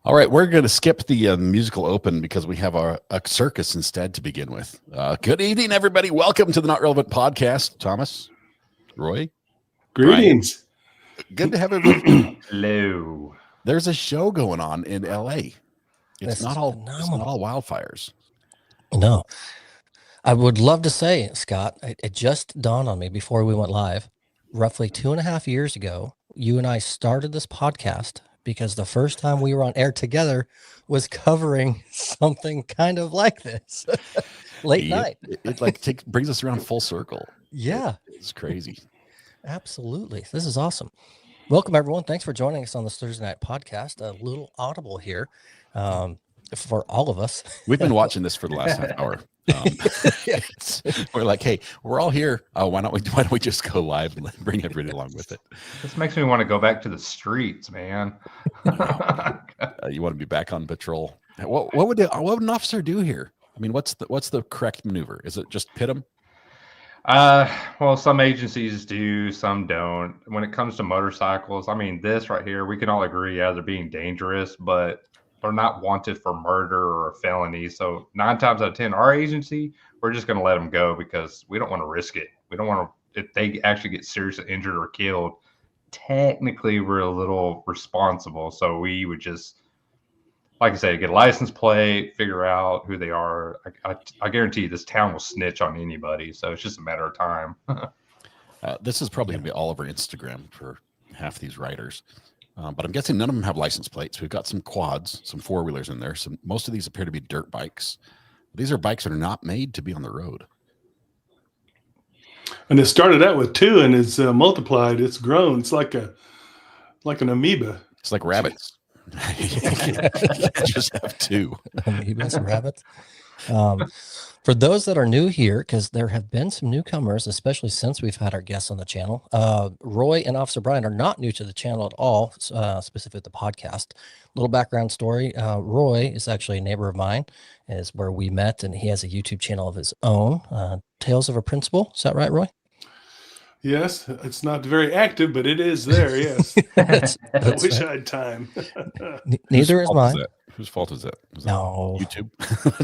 All right, we're going to skip the musical open because we have a circus instead to begin with. Good evening, everybody. Welcome to the Not Relevant Podcast. Thomas, Roy, greetings. Brian. Good to have everybody. Hello. There's a show going on in LA. It's not all wildfires. No. I would love to say, Scott, it just dawned on me before we went live. Roughly 2.5 years ago, you and I started this podcast because the first time we were on air together was covering something kind of like this. Late night. It brings us around full circle. Yeah. It's crazy. Absolutely. This is awesome. Welcome, everyone. Thanks for joining us on this Thursday night podcast. A little audible here for all of us. We've been watching this for the last half hour. We're like, hey, we're all here. Why don't we just go live and bring everybody along with it? This makes me want to go back to the streets, man. You want to be back on patrol? What would an officer do here? I mean, what's the correct maneuver? Is it just pit them? Well, some agencies do, some don't. When it comes to motorcycles, I mean, this right here, we can all agree, yeah, they're being dangerous, but they're not wanted for murder or a felony. So 9 times out of 10, our agency, we're just going to let them go because we don't want to risk it. We don't want to, if they actually get seriously injured or killed, technically we're a little responsible. So we would just, like I say, get a license plate, figure out who they are. I guarantee you this town will snitch on anybody. So it's just a matter of time. This is probably going to be all over Instagram for half these riders. But I'm guessing none of them have license plates. We've got some quads, some 4-wheelers in there. Most of these appear to be dirt bikes. These are bikes that are not made to be on the road. And it started out with 2 and it's multiplied. It's grown. It's like an amoeba. It's like rabbits. Just have 2 amoebas and rabbits. For those that are new here, because there have been some newcomers, especially since we've had our guests on the channel, Roy and Officer Brian are not new to the channel at all, specifically the podcast. Little background story. Roy is actually a neighbor of mine, is where we met, and he has a YouTube channel of his own, Tales of a Principal. Is that right, Roy? Yes, it's not very active, but it is there, yes. That's I wish I had time. Neither is mine. Whose fault is that? No. YouTube.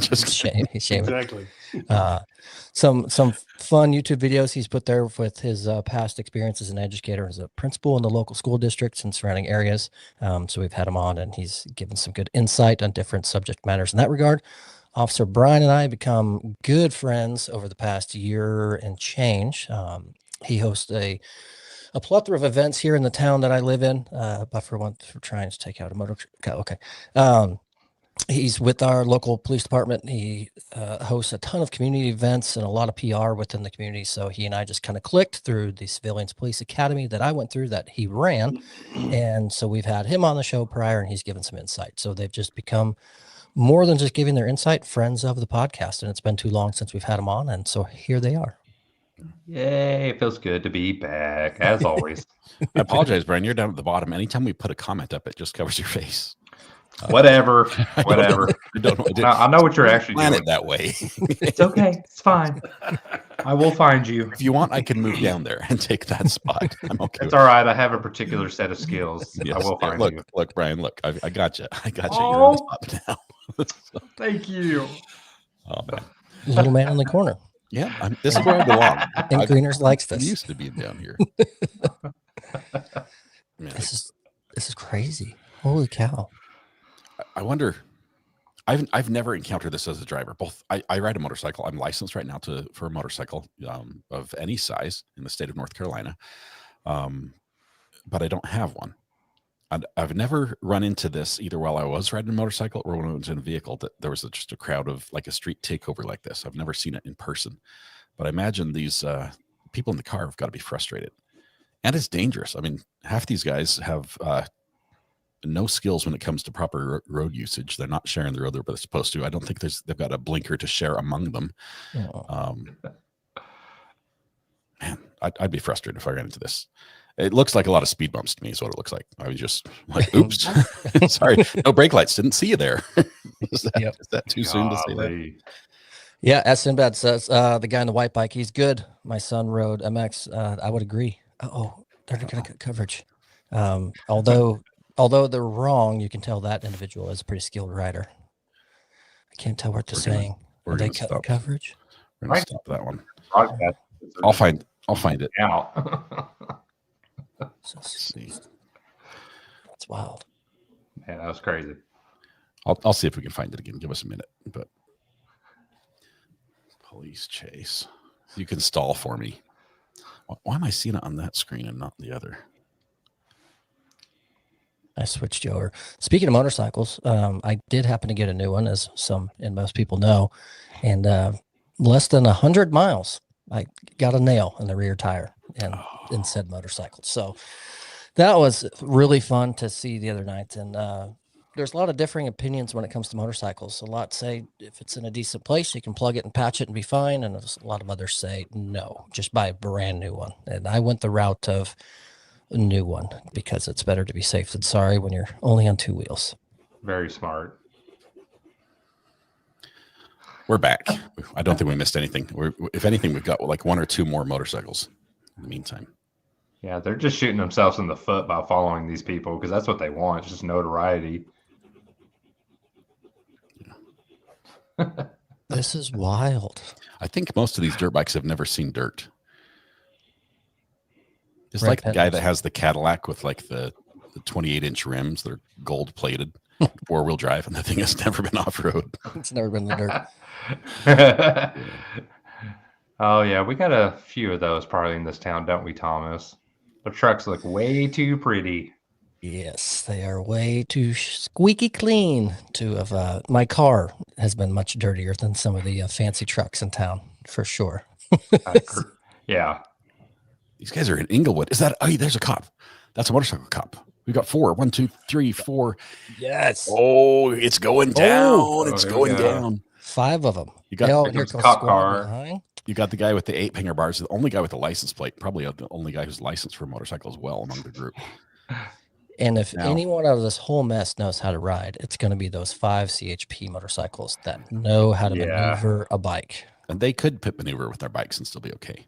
Just shame. Exactly. Some fun YouTube videos he's put there with his past experience as an educator, as a principal in the local school districts and surrounding areas. So we've had him on, and he's given some good insight on different subject matters in that regard. Officer Brian and I have become good friends over the past year and change. He hosts a plethora of events here in the town that I live in. But for trying to take out a motor. Okay. He's with our local police department. He hosts a ton of community events and a lot of PR within the community. So he and I just kind of clicked through the Civilians Police Academy that I went through that he ran. And so we've had him on the show prior, and he's given some insight. So they've just become more than just giving their insight, friends of the podcast. And it's been too long since we've had them on. And so here they are. Yay, it feels good to be back, as always. I apologize, Brian. You're down at the bottom. Anytime we put a comment up, it just covers your face. Whatever. I know what you're actually plan doing. It that way. It's okay. It's fine. I will find you. If you want, I can move down there and take that spot. I'm okay. It's all right. I have a particular set of skills. Yes. I will find you. Look, Brian. Look, I got you. I got you. Oh. You're on the spot now. Thank you. Oh man, Little man in the corner. Yeah, this is where I belong. And Greeners likes this. I'm used to being down here. Man, This is crazy. Holy cow. I wonder. I've never encountered this as a driver. I ride a motorcycle. I'm licensed right now for a motorcycle of any size in the state of North Carolina, but I don't have one. I've never run into this either while I was riding a motorcycle or when I was in a vehicle that there was just a crowd of like a street takeover like this. I've never seen it in person, but I imagine these people in the car have got to be frustrated, and it's dangerous. I mean, half these guys have no skills when it comes to proper road usage. They're not sharing the road they're supposed to. I don't think they've got a blinker to share among them. Oh. Man, I'd be frustrated if I ran into this. It looks like a lot of speed bumps to me is what it looks like. I was just like, oops, sorry. No brake lights. Didn't see you there. Is that too soon to say that? Yeah, as Sinbad says, the guy on the white bike, he's good. My son rode MX. I would agree. They're going to cut coverage. Although although they're wrong, you can tell that individual is a pretty skilled rider. I can't tell what they're saying. we're Are they gonna cutting stop. coverage? We're gonna stop that one. Broadcast. I'll find it. Out. Let's see. That's wild. Man, that was crazy. I'll see if we can find it again. Give us a minute. But police chase. You can stall for me. Why am I seeing it on that screen and not the other? I switched you over. Speaking of motorcycles, I did happen to get a new one, as some and most people know, and less than 100 miles, I got a nail in the rear tire and in said motorcycle. So that was really fun to see the other night. And there's a lot of differing opinions when it comes to motorcycles. A lot say if it's in a decent place, you can plug it and patch it and be fine. And a lot of others say no, just buy a brand new one. And I went the route of a new one because it's better to be safe than sorry when you're only on 2 wheels. Very smart. We're back. I don't think we missed anything. If anything, we've got like 1 or 2 more motorcycles in the meantime. Yeah, they're just shooting themselves in the foot by following these people because that's what they want, just notoriety. This is wild. I think most of these dirt bikes have never seen dirt. It's Red like the guy Peppers. that has the Cadillac with like the 28-inch rims that are gold plated, 4-wheel drive, and the thing has never been off road. It's never been in the dirt. Oh, yeah, we got a few of those probably in this town, don't we, Thomas? The trucks look way too pretty. Yes, they are way too squeaky clean to have. My car has been much dirtier than some of the fancy trucks in town, for sure. Yeah. These guys are in Inglewood. Is that? Oh, there's a cop. That's a motorcycle cop. We got 4. 1, 2, 3, 4. Yes. Oh, it's going down. Oh, It's there we going go. down. 5 of them. You got Oh, here here comes comes cop squad car. behind. You got the guy with the 8 hanger bars, the only guy with the license plate, probably the only guy who's licensed for a motorcycle as well among the group. And if Now- anyone out of this whole mess knows how to ride, it's going to be those 5 CHP motorcycles that know how to Yeah. maneuver a bike. And they could pit maneuver with their bikes and still be okay.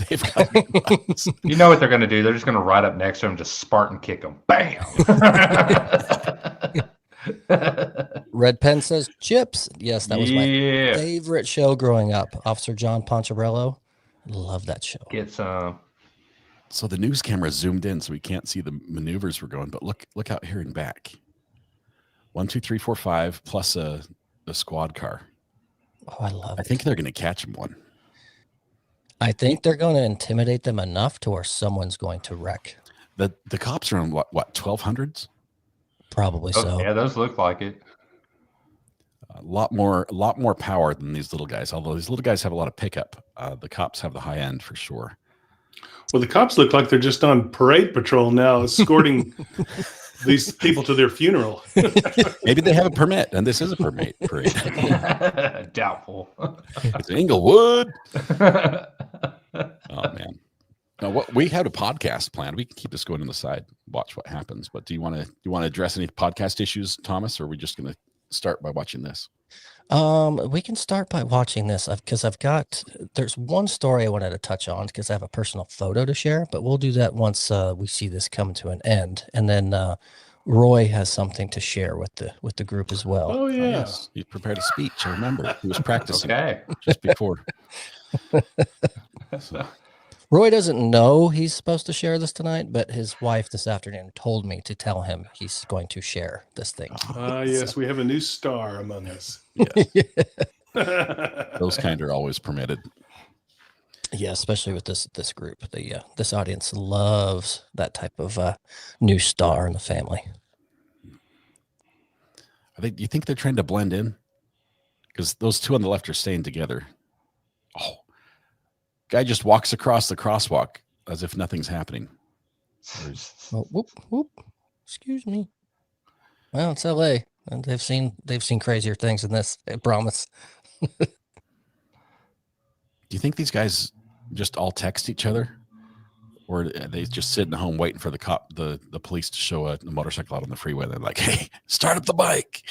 They've got good bikes. You know what they're going to do? They're just going to ride up next to him, just Spartan kick him. Bam! Red Pen says chips. Yes, that was my Yeah. favorite show growing up. Officer John Poncherello. Love that show. Get some. So the news camera zoomed in, so we can't see the maneuvers we're going. But look out here and back. 1, 2, 3, 4, 5 plus a squad car. Oh, I love I it. think they're going to catch him one. I think they're going to intimidate them enough to where someone's going to wreck. The cops are on what 1200s? Probably Oh, so. yeah, those look like it. A lot more power than these little guys. Although these little guys have a lot of pickup, the cops have the high end for sure. Well, the cops look like they're just on parade patrol now, escorting these people to their funeral. Maybe they have a permit, and this is a parade. Doubtful. It's Inglewood. Oh man. Now, what we had a podcast planned. We can keep this going on the side, watch what happens. But do you want to address any podcast issues, Thomas, or are we just going to start by watching this? We can start by watching this because there's one story I wanted to touch on because I have a personal photo to share, but we'll do that once we see this come to an end. And then Roy has something to share with the group as well. Oh, yeah. Yes, he prepared a speech. I remember he was practicing Okay. just before. So, Roy doesn't know he's supposed to share this tonight, but his wife this afternoon told me to tell him he's going to share this thing. Yes, we have a new star among us. yes, those kind are always permitted. Yeah, especially with this group. This audience loves that type of new star in the family. Do you think they're trying to blend in? Because those 2 on the left are staying together. Oh, guy just walks across the crosswalk as if nothing's happening. Oh, whoop whoop. Excuse me. Well, it's LA, and they've seen crazier things than this. I promise. Do you think these guys just all text each other, or are they just sitting at home waiting for the police to show a motorcycle out on the freeway? They're like, "Hey, start up the bike."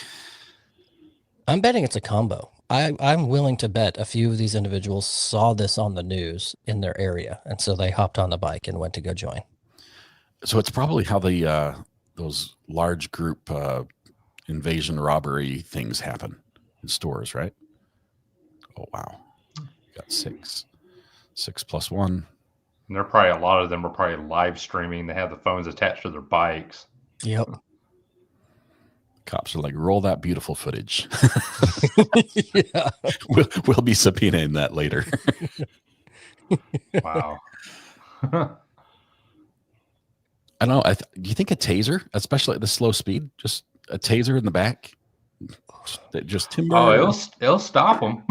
I'm betting it's a combo. I'm willing to bet a few of these individuals saw this on the news in their area, and so they hopped on the bike and went to go join. So it's probably how the those large group invasion robbery things happen in stores, right? Oh wow, got 6 plus 1. And they're probably, a lot of them are probably live streaming. They have the phones attached to their bikes. Yep. Cops are like, roll that beautiful footage. Yeah. We'll be subpoenaing that later. Wow. I don't know. Do you think a taser, especially at the slow speed, just a taser in the back, that just timber? Oh, it'll stop them.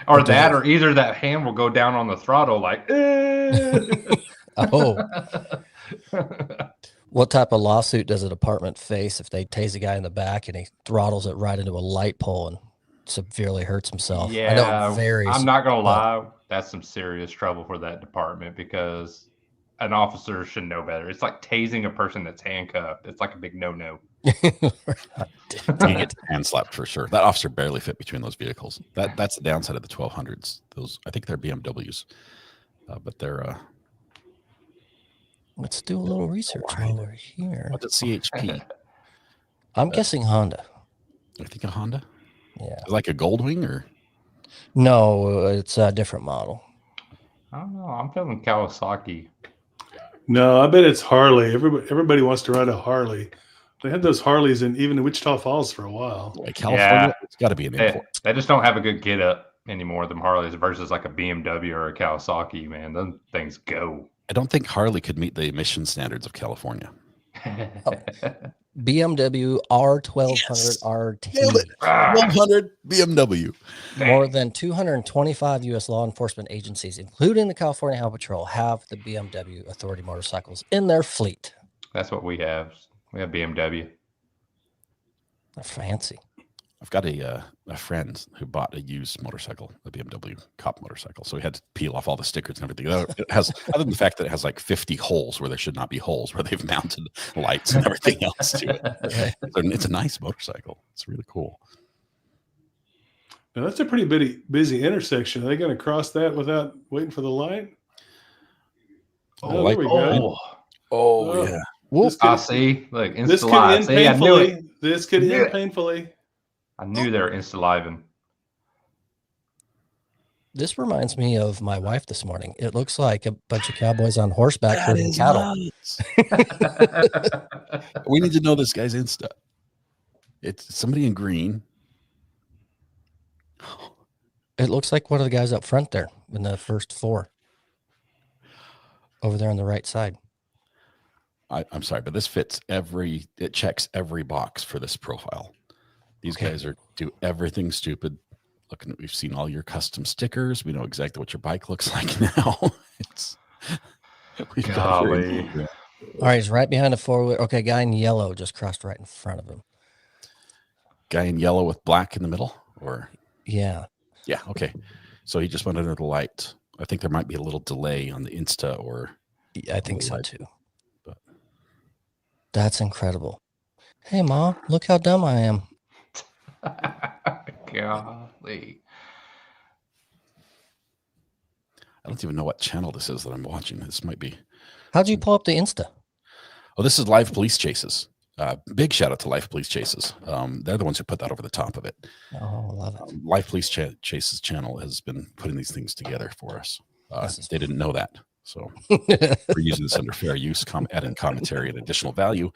Or that, or either that hand will go down on the throttle like. Oh. What type of lawsuit does a department face if they tase a guy in the back and he throttles it right into a light pole and severely hurts himself? Yeah, I know it varies. I'm not gonna lie, that's some serious trouble for that department, because an officer should know better. It's like tasing a person that's handcuffed. It's like a big no-no. You get hand slapped for sure. That officer barely fit between those vehicles. That's the downside of the 1200s. Those, I think they're BMWs, but they're. Let's do a little research while we're here. What's it, CHP? I'm guessing Honda. I think a Honda. Yeah. Like a Goldwing, or No, it's a different model. I don't know. I'm feeling Kawasaki. No, I bet it's Harley. Everybody wants to ride a Harley. They had those Harleys in Wichita Falls for a while. like California. It's got to be an They, import. they just don't have a good get up anymore, them Harleys, versus like a BMW or a Kawasaki, man. Those things go. I don't think Harley could meet the emission standards of California. BMW R1200 RT. 1200 BMW. More than 225 U.S. law enforcement agencies, including the California Highway Patrol, have the BMW Authority motorcycles in their fleet. That's what we have. We have BMW. They're fancy. I've got a friend who bought a used motorcycle, a BMW cop motorcycle. So he had to peel off all the stickers and everything. It has, other than the fact that it has like 50 holes where there should not be holes, where they've mounted lights and everything else to it. It's a nice motorcycle. It's really cool. Now that's a pretty busy intersection. Are they going to cross that without waiting for the light? Oh, there we go. Oh, yeah. This I could, see. Look, this could Insta-Live. end See, I knew it. painfully. This could Knew end it. painfully. I knew they were Insta-Living. This reminds me of my wife this morning. It looks like a bunch of cowboys on horseback herding cattle. We need to know this guy's Insta. It's somebody in green. It looks like one of the guys up front there in the first 4. Over there on the right side. I'm sorry, but this fits it checks every box for this profile. These guys do everything stupid. Looking, we've seen all your custom stickers. We know exactly what your bike looks like now. We've got Golly. All right, he's right behind the 4-wheel. Okay, guy in yellow just crossed right in front of him. guy in yellow with black in the middle, or Yeah. yeah, okay. So he just went under the light. I think there might be a little delay on the Insta, or I think so Light. too. But That's incredible. Hey, Ma, look how dumb I am. Golly. I don't even know what channel this is that I'm watching. This might be. How'd you pull up the Insta? Oh, this is Live Police Chases. Big shout out to Live Police Chases. They're the ones who put that over the top of it. Oh, I love it. Live Police Chases channel has been putting these things together for us. They didn't know that. So we're using this under fair use, adding commentary and additional value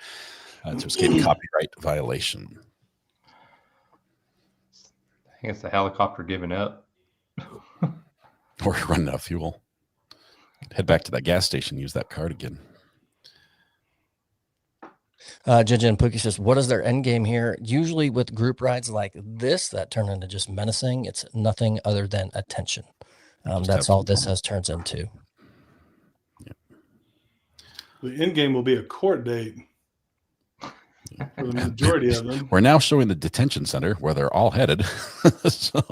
to escape copyright violation. I think it's the helicopter giving up. Or running out of fuel. Head back to that gas station, use that card again. Jinja and Pookie says, what is their end game here? Usually with group rides like this that turn into just menacing, it's nothing other than attention. That's all this has turns into. The end game will be a court date for the majority of them. We're now showing the detention center where they're all headed. So.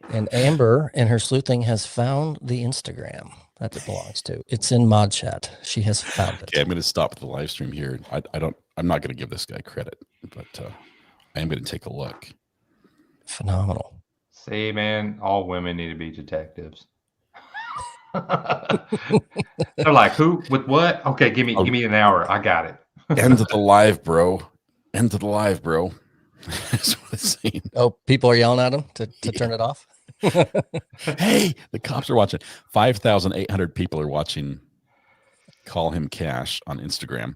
And Amber in her sleuthing has found the Instagram that it belongs to. It's in mod chat. She has found it. Okay, I'm going to stop the live stream here. I'm not going to give this guy credit, but I am going to take a look. Phenomenal. See, man, all women need to be detectives. They're like, who with what? Okay, give me an hour. I got it. End of the live, bro. End of the live, bro. That's what it's saying. Oh, people are yelling at him to turn it off. Hey, the cops are watching. 5,800 people are watching. Call him Cash on Instagram.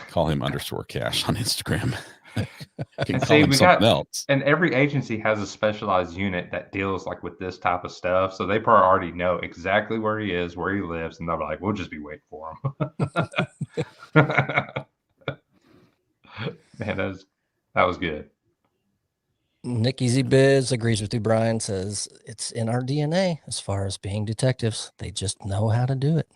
Call him _Cash on Instagram. Can And call see, him we something got, else. and every agency has a specialized unit that deals like with this type of stuff. So they probably already know exactly where he is, where he lives, and they'll be like, we'll just be waiting for him. Man, that was good. Nick Easy Biz agrees with you, Brian, says it's in our DNA as far as being detectives. They just know how to do it.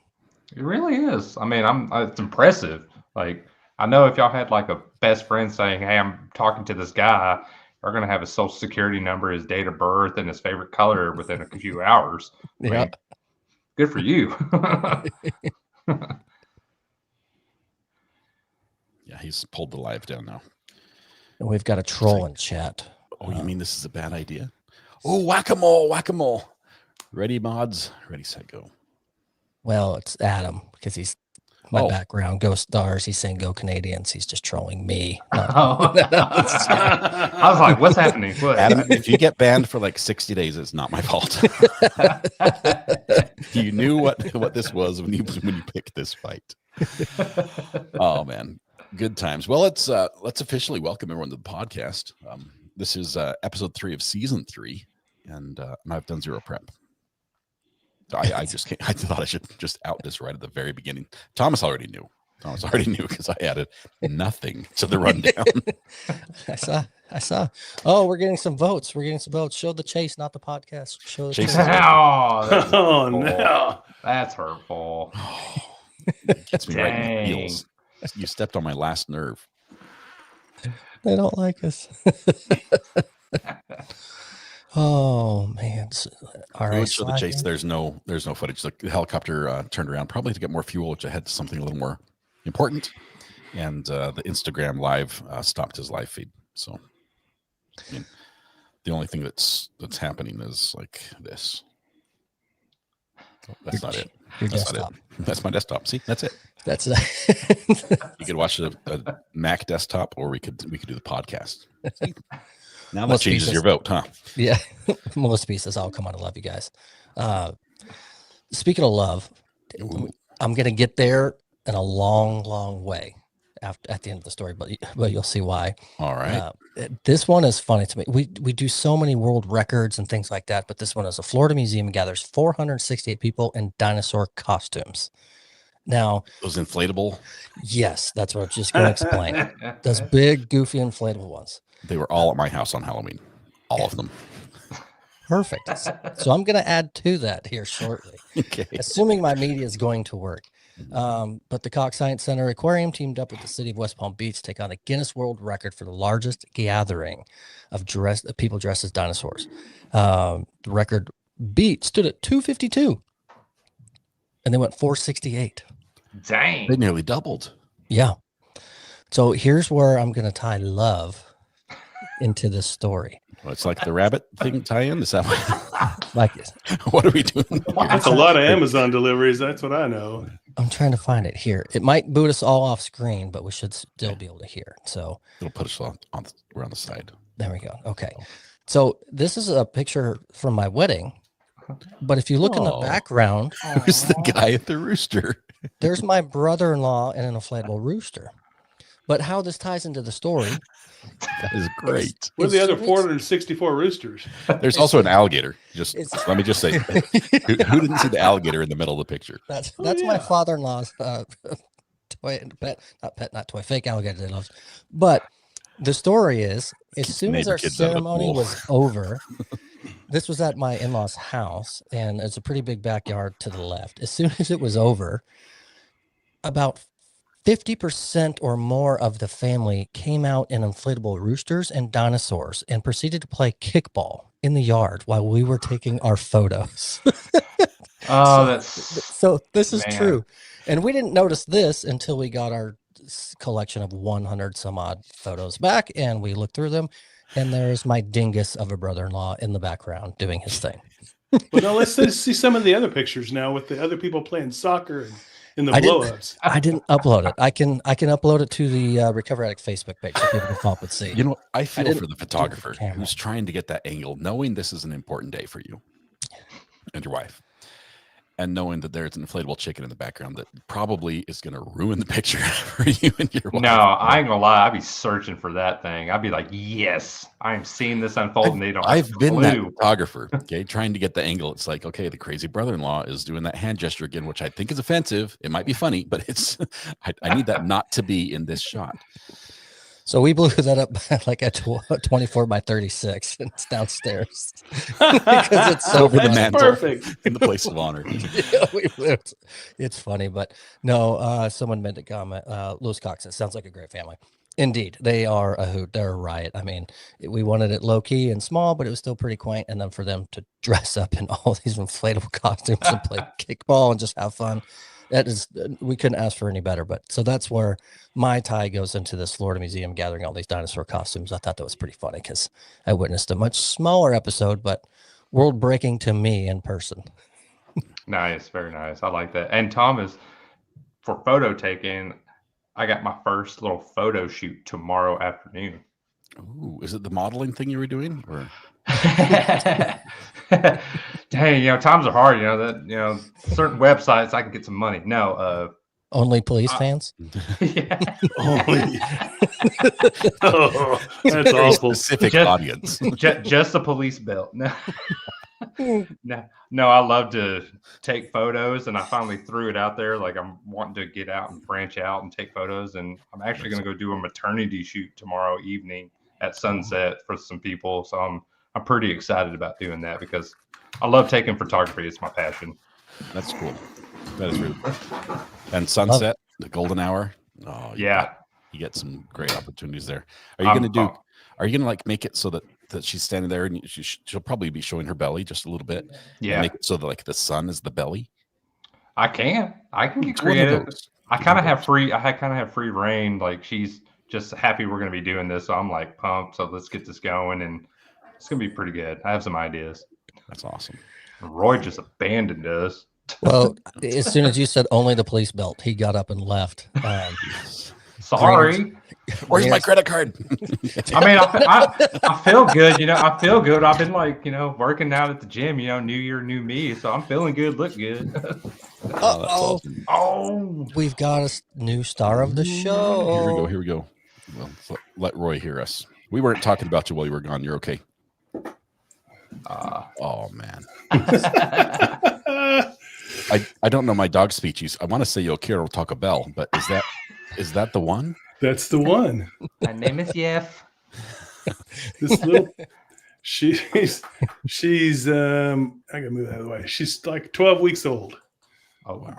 It really is. I mean, it's impressive. Like, I know if y'all had like a best friend saying, hey, I'm talking to this guy, you're going to have his social security number, his date of birth, and his favorite color within a few hours. I mean, good for you. Yeah, he's pulled the live down now. And we've got a troll in chat. Oh, you mean this is a bad idea? Oh, whack-a-mole, whack-a-mole. Ready, mods? Ready, set, go. Well, it's Adam because he's my Oh. background. Go Stars. He's saying go Canadians. He's just trolling me. I was like, what's happening? What? Adam, if you get banned for like 60 days, it's not my fault. You knew what this was when you picked this fight. Oh man, good times. Well, let's officially welcome everyone to the podcast. This is episode 3 of season 3, and I've done zero prep. So I thought I should just out this right at the very beginning. Thomas already knew because I added nothing to the rundown. I saw. Oh, we're getting some votes. Show the chase, not the podcast. Show the Chase. chase. Oh, No. that's hurtful. Gets me right in the Dang. heels. You stepped on my last nerve. They don't like us. Oh man! All We right. would show the chase. There's no footage. The helicopter turned around probably to get more fuel, which I had something a little more important. And the Instagram live stopped his live feed. So, I mean, the only thing that's happening is like this. Oh, that's not it. Your That's desktop. not it. That's my desktop. See, that's it. That's You could watch a Mac desktop, or we could do the podcast. See? Now that Most changes pieces. your vote, huh? Yeah. Most pieces. I'll come on. I love you guys. Speaking of love, Ooh. I'm gonna get there in a long way at the end of the story, but you'll see why. All right. This one is funny to me. We do so many world records and things like that, but this one is a Florida museum gathers 468 people in dinosaur costumes. Now, Those inflatable, yes, that's what I was just going to explain. Those big, goofy, inflatable ones. they were all at my house on Halloween. All of them. Perfect. So I'm going to add to that here shortly, Okay. assuming my media is going to work. But the Cox Science Center Aquarium teamed up with the city of West Palm Beach to take on a Guinness World Record for the largest gathering of people dressed as dinosaurs. The record stood at 252, and they went 468. Dang. They nearly doubled. Yeah. So here's where I'm going to tie love into this story. Well, it's like the rabbit thing tie-in. Is that what, Like, what are we doing here? That's a lot of Amazon deliveries. That's what I know. I'm trying to find it here. It might boot us all off screen, but we should still be able to hear. So It'll put us around the side. there we go. Okay. So this is a picture from my wedding. But if you look in the Oh. background, Who's the guy at the rooster? there's my brother-in-law and an inflatable rooster. But how this ties into the story, That is great. What are the other It's- 464 roosters? There's also an alligator. It's- Let me just say, who didn't see the alligator in the middle of the picture? that's Oh, my yeah. father-in-law's fake alligator that he loves. But the story is, as soon as Neighbor our kids out of the ceremony pool. was over, this was at my in-laws' house, and it's a pretty big backyard to the left. As soon as it was over, about 50% or more of the family came out in inflatable roosters and dinosaurs and proceeded to play kickball in the yard while we were taking our photos. Oh, that's So this is Man. true. And we didn't notice this until we got our collection of 100 some odd photos back, and we looked through them, and there's my dingus of a brother-in-law in the background doing his thing. Well, now let's see some of the other pictures now with the other people playing soccer and in the I didn't- blow-ups. I didn't upload it. I can upload it to the Recover Addict Facebook page so people can follow up and see. You know, I feel didn't for the do it with photographer camera. who's trying to get that angle, knowing this is an important day for you and your wife, and knowing that there's an inflatable chicken in the background that probably is going to ruin the picture for you and your wife. No, I ain't gonna lie. I'd be searching for that thing. I'd be like, yes, I'm seeing this unfold, and they don't. I've have a been that clue. photographer, okay, trying to get the angle. It's like, okay, the crazy brother-in-law is doing that hand gesture again, which I think is offensive. It might be funny, but it's I need that not to be in this shot. So we blew that up by like a 24 by 36, and it's downstairs because it's so Over the That's mantle. perfect. In the place of honor. Yeah, it's funny, but no, someone made a comment. Lewis Cox, it sounds like a great family. Indeed, they are a hoot. They're a riot. I mean, we wanted it low key and small, but it was still pretty quaint. And then for them to dress up in all these inflatable costumes and play kickball and just have fun, that is, we couldn't ask for any better. But so that's where my tie goes into this Florida Museum gathering all these dinosaur costumes. I thought that was pretty funny because I witnessed a much smaller episode, but world breaking to me in person. Nice, very nice. I like that. And Thomas, for photo taking, I got my first little photo shoot tomorrow afternoon. Ooh, is it the modeling thing you were doing? Or Dang, times are hard. Certain websites I can get some money. No, Only police fans. yeah. Holy. Oh, that's very awful. specific Just- audience. just a police belt. No, I love to take photos, and I finally threw it out there. Like, I'm wanting to get out and branch out and take photos, and I'm actually going to go do a maternity shoot tomorrow evening at sunset for some people. So I'm pretty excited about doing that because I love taking photography. It's my passion. That's cool. That is really cool. And sunset, the golden hour. Oh, you get some great opportunities there. Are you going to like make it so that she's standing there and she'll probably be showing her belly just a little bit? Yeah, And make it so that like the sun is the belly. I can get It's one of creative. those. I kind of have free reign. Like, she's just happy we're going to be doing this. So I'm like pumped. So let's get this going, and it's going to be pretty good. I have some ideas. That's awesome. Roy just abandoned us. Well, as soon as you said only the police belt, he got up and left. Sorry. Where's my credit card? I mean, I feel good. I feel good. I've been like, working out at the gym, new year, new me. So I'm feeling good, look good. Oh, that's awesome. Oh, We've got a new star of the show. Here we go. Well, let Roy hear us. We weren't talking about you while you were gone. You're okay. Oh man. I don't know my dog species. I want to say yo quiero Taco Bell, but is that the one? That's the one. my name is Yef. This little, she's I gotta move out of the way. She's like 12 weeks old, Oh wow.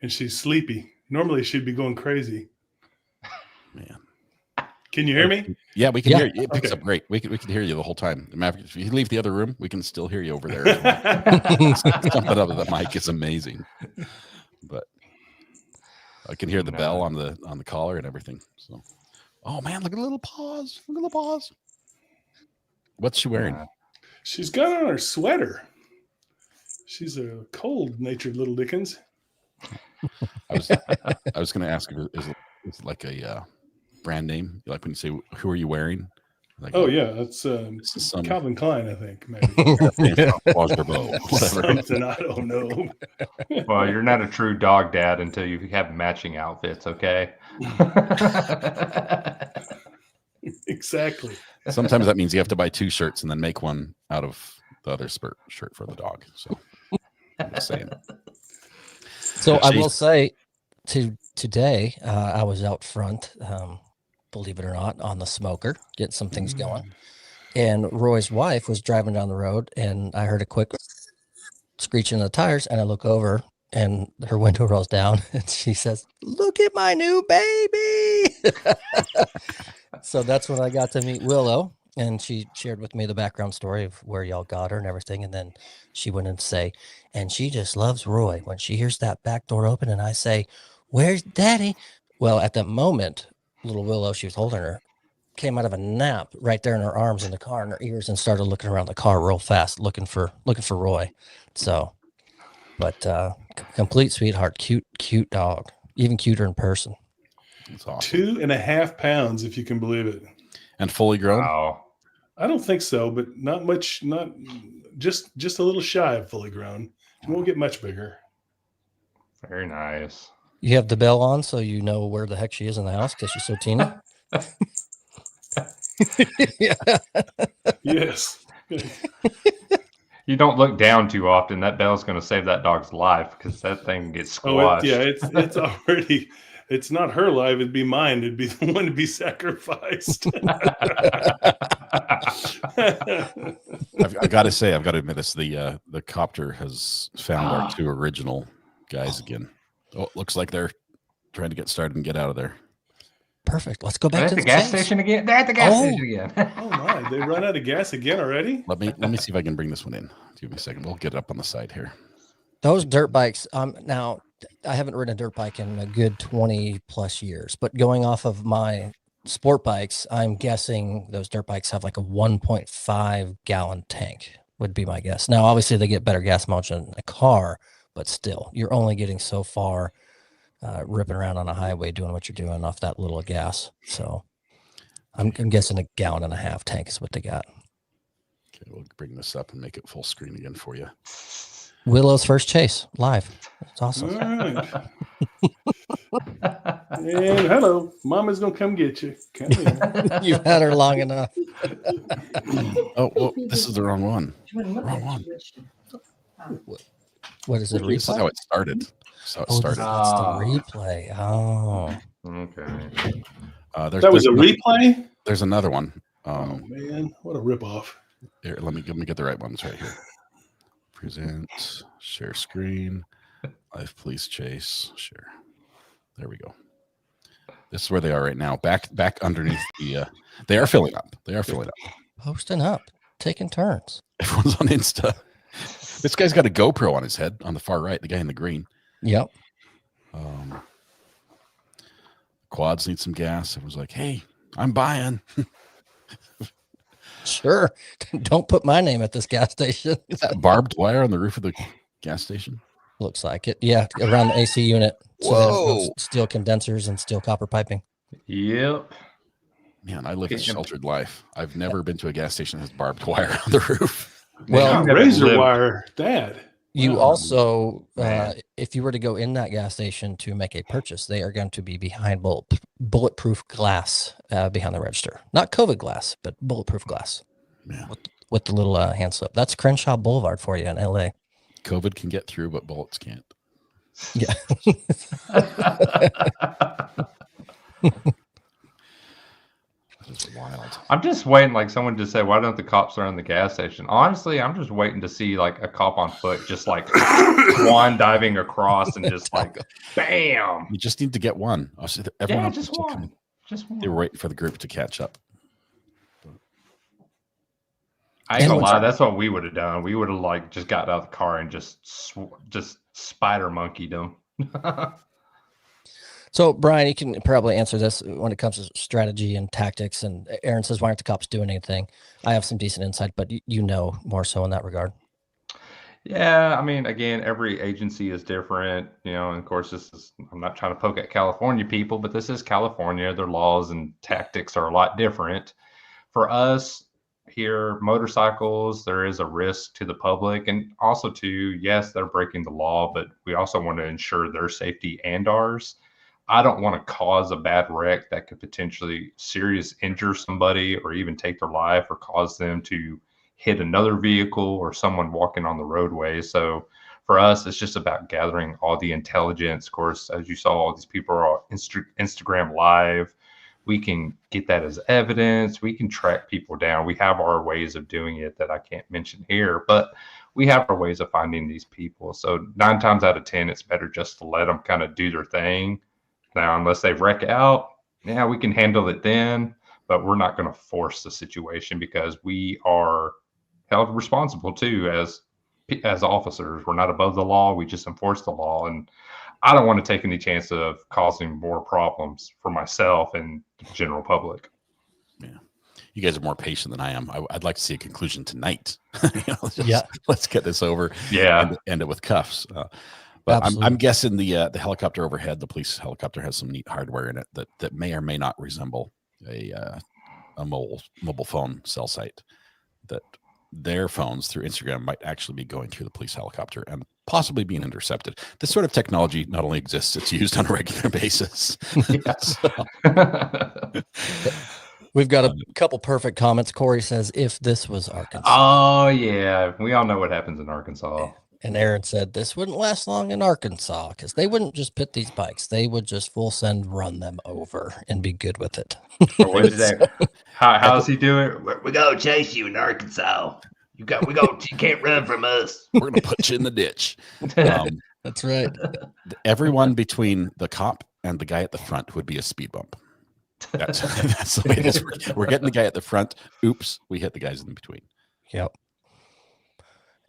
and she's sleepy. Normally she'd be going crazy. Man. Can you hear me? Yeah, we can Yeah. hear you. It picks Okay. up great. We can hear you the whole time. If you leave the other room, we can still hear you over there. Something up with the mic is amazing. But I can hear the bell on the collar and everything. So, oh man, look at the little paws. Look at the paws. What's she wearing? She's got on her sweater. She's a cold-natured little Dickens. I was going to ask if is it like a brand name? Like when you say, "Who are you wearing?" Like, Oh yeah, that's this is some Calvin Klein, I think. Maybe. whatever. Something I don't know. Well, you're not a true dog dad until you have matching outfits, okay? Exactly. Sometimes that means you have to buy two shirts and then make one out of the other shirt for the dog. So I'm just saying. So I will say, today I was out front, believe it or not, on the smoker, getting some things going. And Roy's wife was driving down the road, and I heard a quick screeching of the tires, and I look over, and her window rolls down, and she says, "Look at my new baby." So that's when I got to meet Willow, and she shared with me the background story of where y'all got her and everything. And then she went in to say, and she just loves Roy. When she hears that back door open and I say, "Where's Daddy?" Well, at that moment, little Willow, she was holding her, came out of a nap right there in her arms in the car, in her ears, and started looking around the car real fast, looking for Roy. So But complete sweetheart, cute dog, even cuter in person. It's awesome. 2.5 pounds, if you can believe it. And fully grown. Wow. I don't think so, but not much. Not just a little shy of fully grown. It won't get much bigger. Very nice. You have the bell on, so you know where the heck she is in the house because she's so teeny. Yeah. Yes. You don't look down too often. That bell's going to save that dog's life because that thing gets squashed. It's already. It's not her life. It'd be mine. It'd be the one to be sacrificed. I've got to say, I've got to admit this. The copter has found our 2 original guys again. Oh, it looks like they're trying to get started and get out of there. Perfect. Let's go They're back at to the the gas chase. station again. They're at the gas station again. Oh my! They run out of gas again already. Let me see if I can bring this one in. Give me a second. We'll get it up on the side here. Those dirt bikes. Now I haven't ridden a dirt bike in a good 20 plus years, but going off of my sport bikes, I'm guessing those dirt bikes have like a 1.5 gallon tank would be my guess. Now, obviously they get better gas mileage than a car, but still you're only getting so far ripping around on a highway doing what you're doing off that little gas. So I'm guessing 1.5 gallon tank is what they got. Okay, we'll bring this up and make it full screen again for you. Willow's first chase live. It's awesome. All right. And hello, Mama's gonna come get you. Come here. You've had her long enough. Oh, well, this is the wrong one. Wrong one. What is it? This is Replay? how it started. This is how it Oh, started. that's the replay. Oh, Okay. That was a replay. There's another one. Oh man, what a ripoff! Here, let me get the right ones right here. Present, share screen, live police chase, share. There we go. This is where they are right now. Back underneath the. They are filling up. They are filling up. posting up, taking turns. Everyone's on Insta. This guy's got a GoPro on his head on the far right. The guy in the green. Yep. Quads need some gas. Everyone's like, "Hey, I'm buying." Sure. Don't put my name at this gas station. Is that barbed wire on the roof of the gas station? Looks like it. Yeah, around the AC unit. So they don't Whoa. have steel condensers and steel copper piping. Yep. Man, I live a sheltered life. I've never been to a gas station that has barbed wire on the roof. Well, I've never razor lived- wire, Dad. You Wow. also, Man. if you were to go in that gas station to make a purchase, they are going to be behind bulletproof glass behind the register. Not COVID glass, but bulletproof glass Yeah. with the little hand slip. That's Crenshaw Boulevard for you in LA. COVID can get through, but bullets can't. Yeah. That is wild. I'm just waiting, like someone just said, why don't the cops surround the gas station? Honestly, I'm just waiting to see like a cop on foot, just like swan diving across and just like, bam. You just need to get one. I'll see that everyone Yeah, else just is one. coming. Just one. They were waiting for the group to catch up. I ain't gonna And- lie, that's what we would have done. We would have like just got out of the car and just spider monkeyed them. So, Brian, you can probably answer this when it comes to strategy and tactics. And Aaron says, why aren't the cops doing anything? I have some decent insight, but you know more so in that regard. Yeah, I mean, again, every agency is different, and of course, I'm not trying to poke at California people, but this is California. Their laws and tactics are a lot different. For us here, motorcycles, there is a risk to the public and also to, yes, they're breaking the law, but we also want to ensure their safety and ours. I don't want to cause a bad wreck that could potentially serious injure somebody or even take their life or cause them to hit another vehicle or someone walking on the roadway. So for us, it's just about gathering all the intelligence. Of course, as you saw, all these people are on Instagram live. We can get that as evidence. We can track people down. We have our ways of doing it that I can't mention here, but we have our ways of finding these people. So 9 times out of 10, it's better just to let them kind of do their thing. Now, unless they wreck out, yeah, we can handle it then, but we're not going to force the situation because we are held responsible too as officers. We're not above the law. We just enforce the law. And I don't want to take any chance of causing more problems for myself and the general public. Yeah. you guys are more patient than I am. I'd like to see a conclusion tonight. Yeah. Let's get this over. Yeah. And end it with cuffs. But I'm Absolutely. guessing the helicopter overhead, the police helicopter, has some neat hardware in it that may or may not resemble a mobile phone cell site. That their phones through Instagram might actually be going through the police helicopter and possibly being intercepted. This sort of technology not only exists, it's used on a regular basis. We've got a couple perfect comments. Corey says, if this was Arkansas. Oh yeah, we all know what happens in Arkansas. And Aaron said, this wouldn't last long in Arkansas because they wouldn't just pit these bikes. They would just full send run them over and be good with it. How's he doing? We're gonna chase you in Arkansas. You can't run from us. We're going to put you in the ditch. That's right. Everyone between the cop and the guy at the front would be a speed bump. That's the way it is. We're getting the guy at the front. Oops, we hit the guys in between. Yep.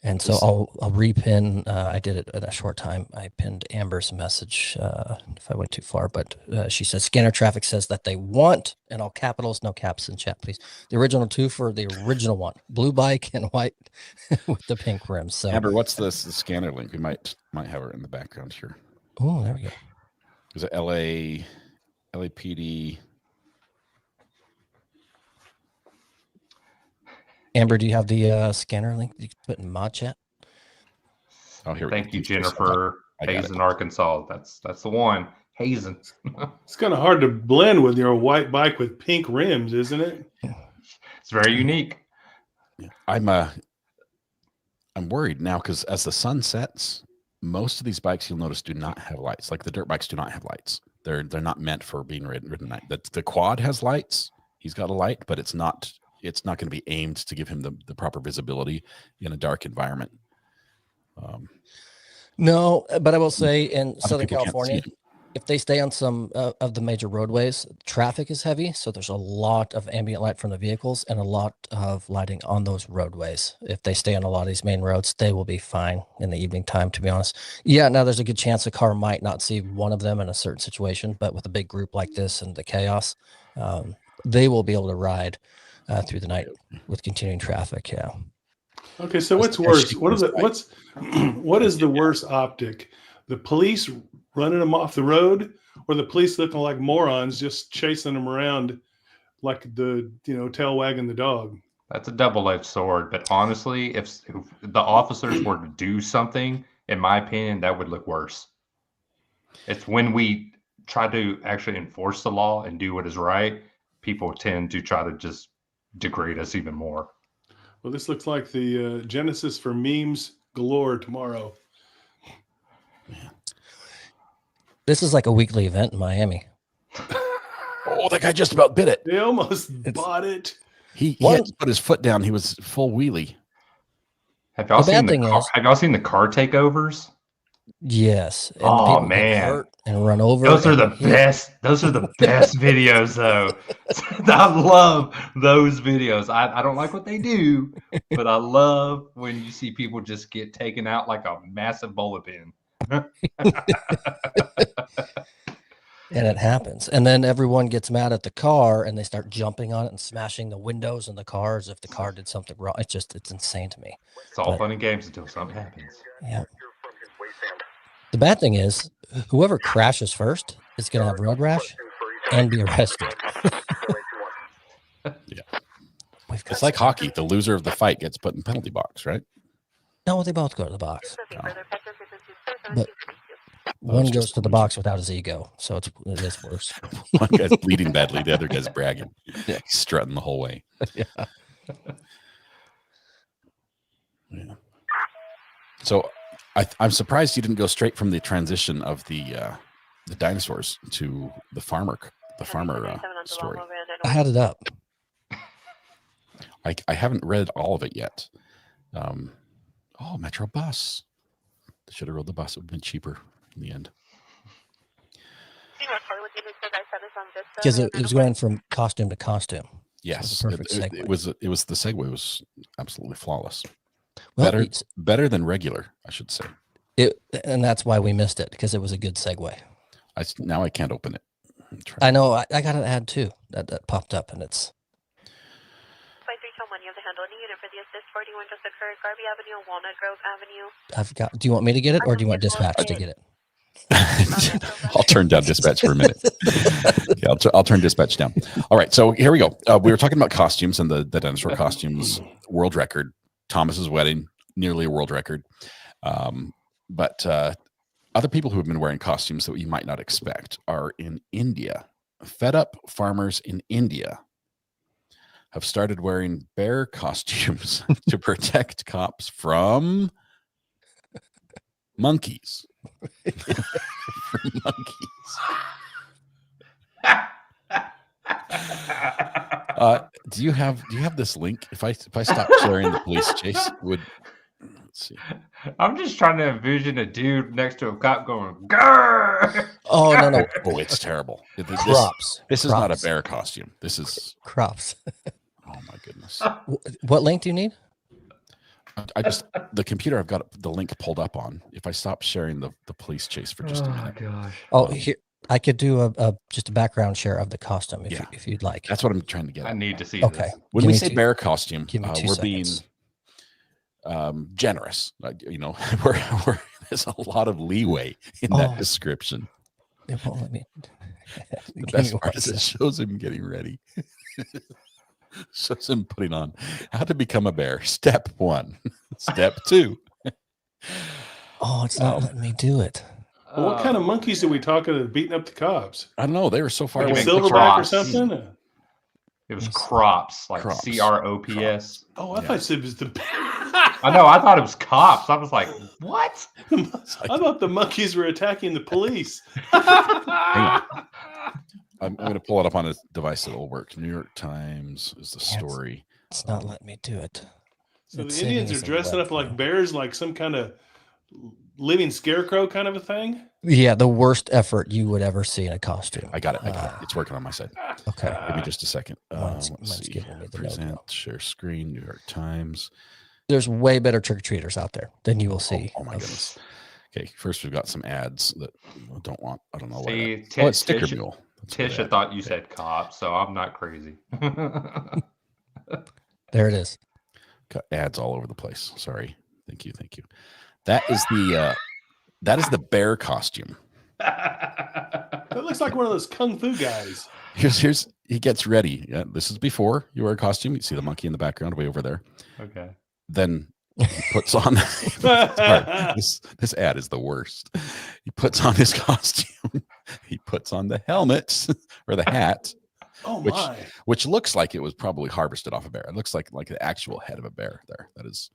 And so I'll repin. I did it in a short time. I pinned Amber's message if I went too far, but she says scanner traffic says that they want, and all capitals, no caps in chat, please. The original two for the original one, blue bike and white with the pink rims. So Amber, what's the scanner link? We might have her in the background here. Oh, there we go. Is it LAPD? Amber, do you have the scanner link you can put in mod chat? Oh, here. Thank you, Jennifer. I got it. Hazen, Arkansas. That's the one. Hazen. It's kind of hard to blend with your white bike with pink rims, isn't it? It's very unique. I'm worried now because as the sun sets, most of these bikes you'll notice do not have lights. Like the dirt bikes do not have lights. They're not meant for being ridden at night. The quad has lights. He's got a light, but it's not going to be aimed to give him the proper visibility in a dark environment. No, but I will say in Southern people can't California, see if they stay on some of the major roadways, traffic is heavy. So there's a lot of ambient light from the vehicles and a lot of lighting on those roadways. If they stay on a lot of these main roads, they will be fine in the evening time, to be honest. Yeah, now there's a good chance a car might not see one of them in a certain situation, but with a big group like this and the chaos, they will be able to ride through the night with continuing traffic. Yeah. Okay, so what's worse? What is the worst optic? The police running them off the road, or the police looking like morons just chasing them around like the tail wagging the dog? That's a double-edged sword. But honestly, if the officers were to do something, in my opinion, that would look worse. It's when we try to actually enforce the law and do what is right, people tend to try to just degrade us even more. Well, this looks like the genesis for memes galore tomorrow. This is like a weekly event in Miami. Oh, that guy just about bit it. They almost bought it. He had to put his foot down. He was full wheelie. Have y'all The bad seen thing is- have y'all seen the car takeovers? Yes. And Oh, people get man. hurt and run over. Those are the and- best. Those are the best videos, though. I love those videos. I don't like what they do, but I love when you see people just get taken out like a massive bullet pin. And it happens. And then everyone gets mad at the car and they start jumping on it and smashing the windows in the car as if the car did something wrong. It's insane to me. It's all But- fun and games until something happens. Yeah. The bad thing is, whoever crashes first is going to have road rash and be arrested. Yeah. We've got It's like hockey. The loser of the fight gets put in penalty box, right? no, they both go to the box. But One it's goes just to the one. box without his ego, so it is worse. One guy's bleeding badly. The other guy's bragging. Yeah. He's strutting the whole way. Yeah. Yeah. So I'm surprised you didn't go straight from the transition of the dinosaurs to the farmer story. I had it up. I haven't read all of it yet. Metro bus. They should have rode the bus. It would have been cheaper in the end. Because it was going from costume to costume. Yes, a perfect it segue. was. It was the segue was absolutely flawless. Well, Better than regular, I should say. and that's why we missed it, because it was a good segue. Now I can't open it. I know. I got an ad too that popped up, and it's handle any unit for the assist 41 just occurred, Garvey Avenue, Walnut Grove Avenue. Do you want me to get it, or do you want dispatch to get it? I'll turn down dispatch for a minute. Yeah, I'll turn dispatch down. All right, so here we go. We were talking about costumes and the Dinosaur costumes world record. Thomas's wedding, nearly a world record. But other people who have been wearing costumes that you might not expect are in India. Fed up farmers in India have started wearing bear costumes to protect cops from monkeys. From monkeys. Do you have this link? If I stop sharing the police chase, let's see. I'm just trying to envision a dude next to a cop going, "Grrr!" Oh no! Oh, it's terrible. Crops. This is not a bear costume. This is crops. Oh my goodness. What link do you need? The computer I've got the link pulled up on. If I stop sharing the police chase for just a minute. Gosh. Oh, here I could do just a background share of the costume if you'd like. That's what I'm trying to get. I need to see. Okay. This. When we say bear costume, we're seconds. being generous. We're there's a lot of leeway in that description. It won't let me. The best part is it shows him getting ready. Shows him putting on how to become a bear. Step 1. Step 2. Oh, it's not letting me do it. Well, what kind of monkeys are we talking that are beating up the cops? I don't know. They were so far Like away. a silverback or something? It was crops, like Crops. CROPS. Oh, I thought it was the. I know. I thought it was cops. I was like, what? I thought the monkeys were attacking the police. I'm going to pull it up on a device that will work. New York Times is the story. It's not letting me do it. So the Indians are dressing up like bears, like some kind of living scarecrow kind of a thing? Yeah, the worst effort you would ever see in a costume. I got it. It's working on my side. Okay. Give me just a second. Mine's Let's see. giving me the Present, no-go. share screen, New York Times. There's way better trick-or-treaters out there than you will see. Oh my goodness. Okay, first we've got some ads that I don't want. I don't know why. See, It's Sticker Mule. Tisha thought you said cops, so I'm not crazy. There it is. Got ads all over the place. Sorry. Thank you. That is the bear costume. That looks like one of those kung fu guys. Here's he gets ready. Yeah, this is before you wear a costume. You see the monkey in the background way over there. Okay. Then he puts on this ad is the worst. He puts on his costume. He puts on the helmet or the hat. Oh which looks like it was probably harvested off a bear. It looks like the actual head of a bear there. That is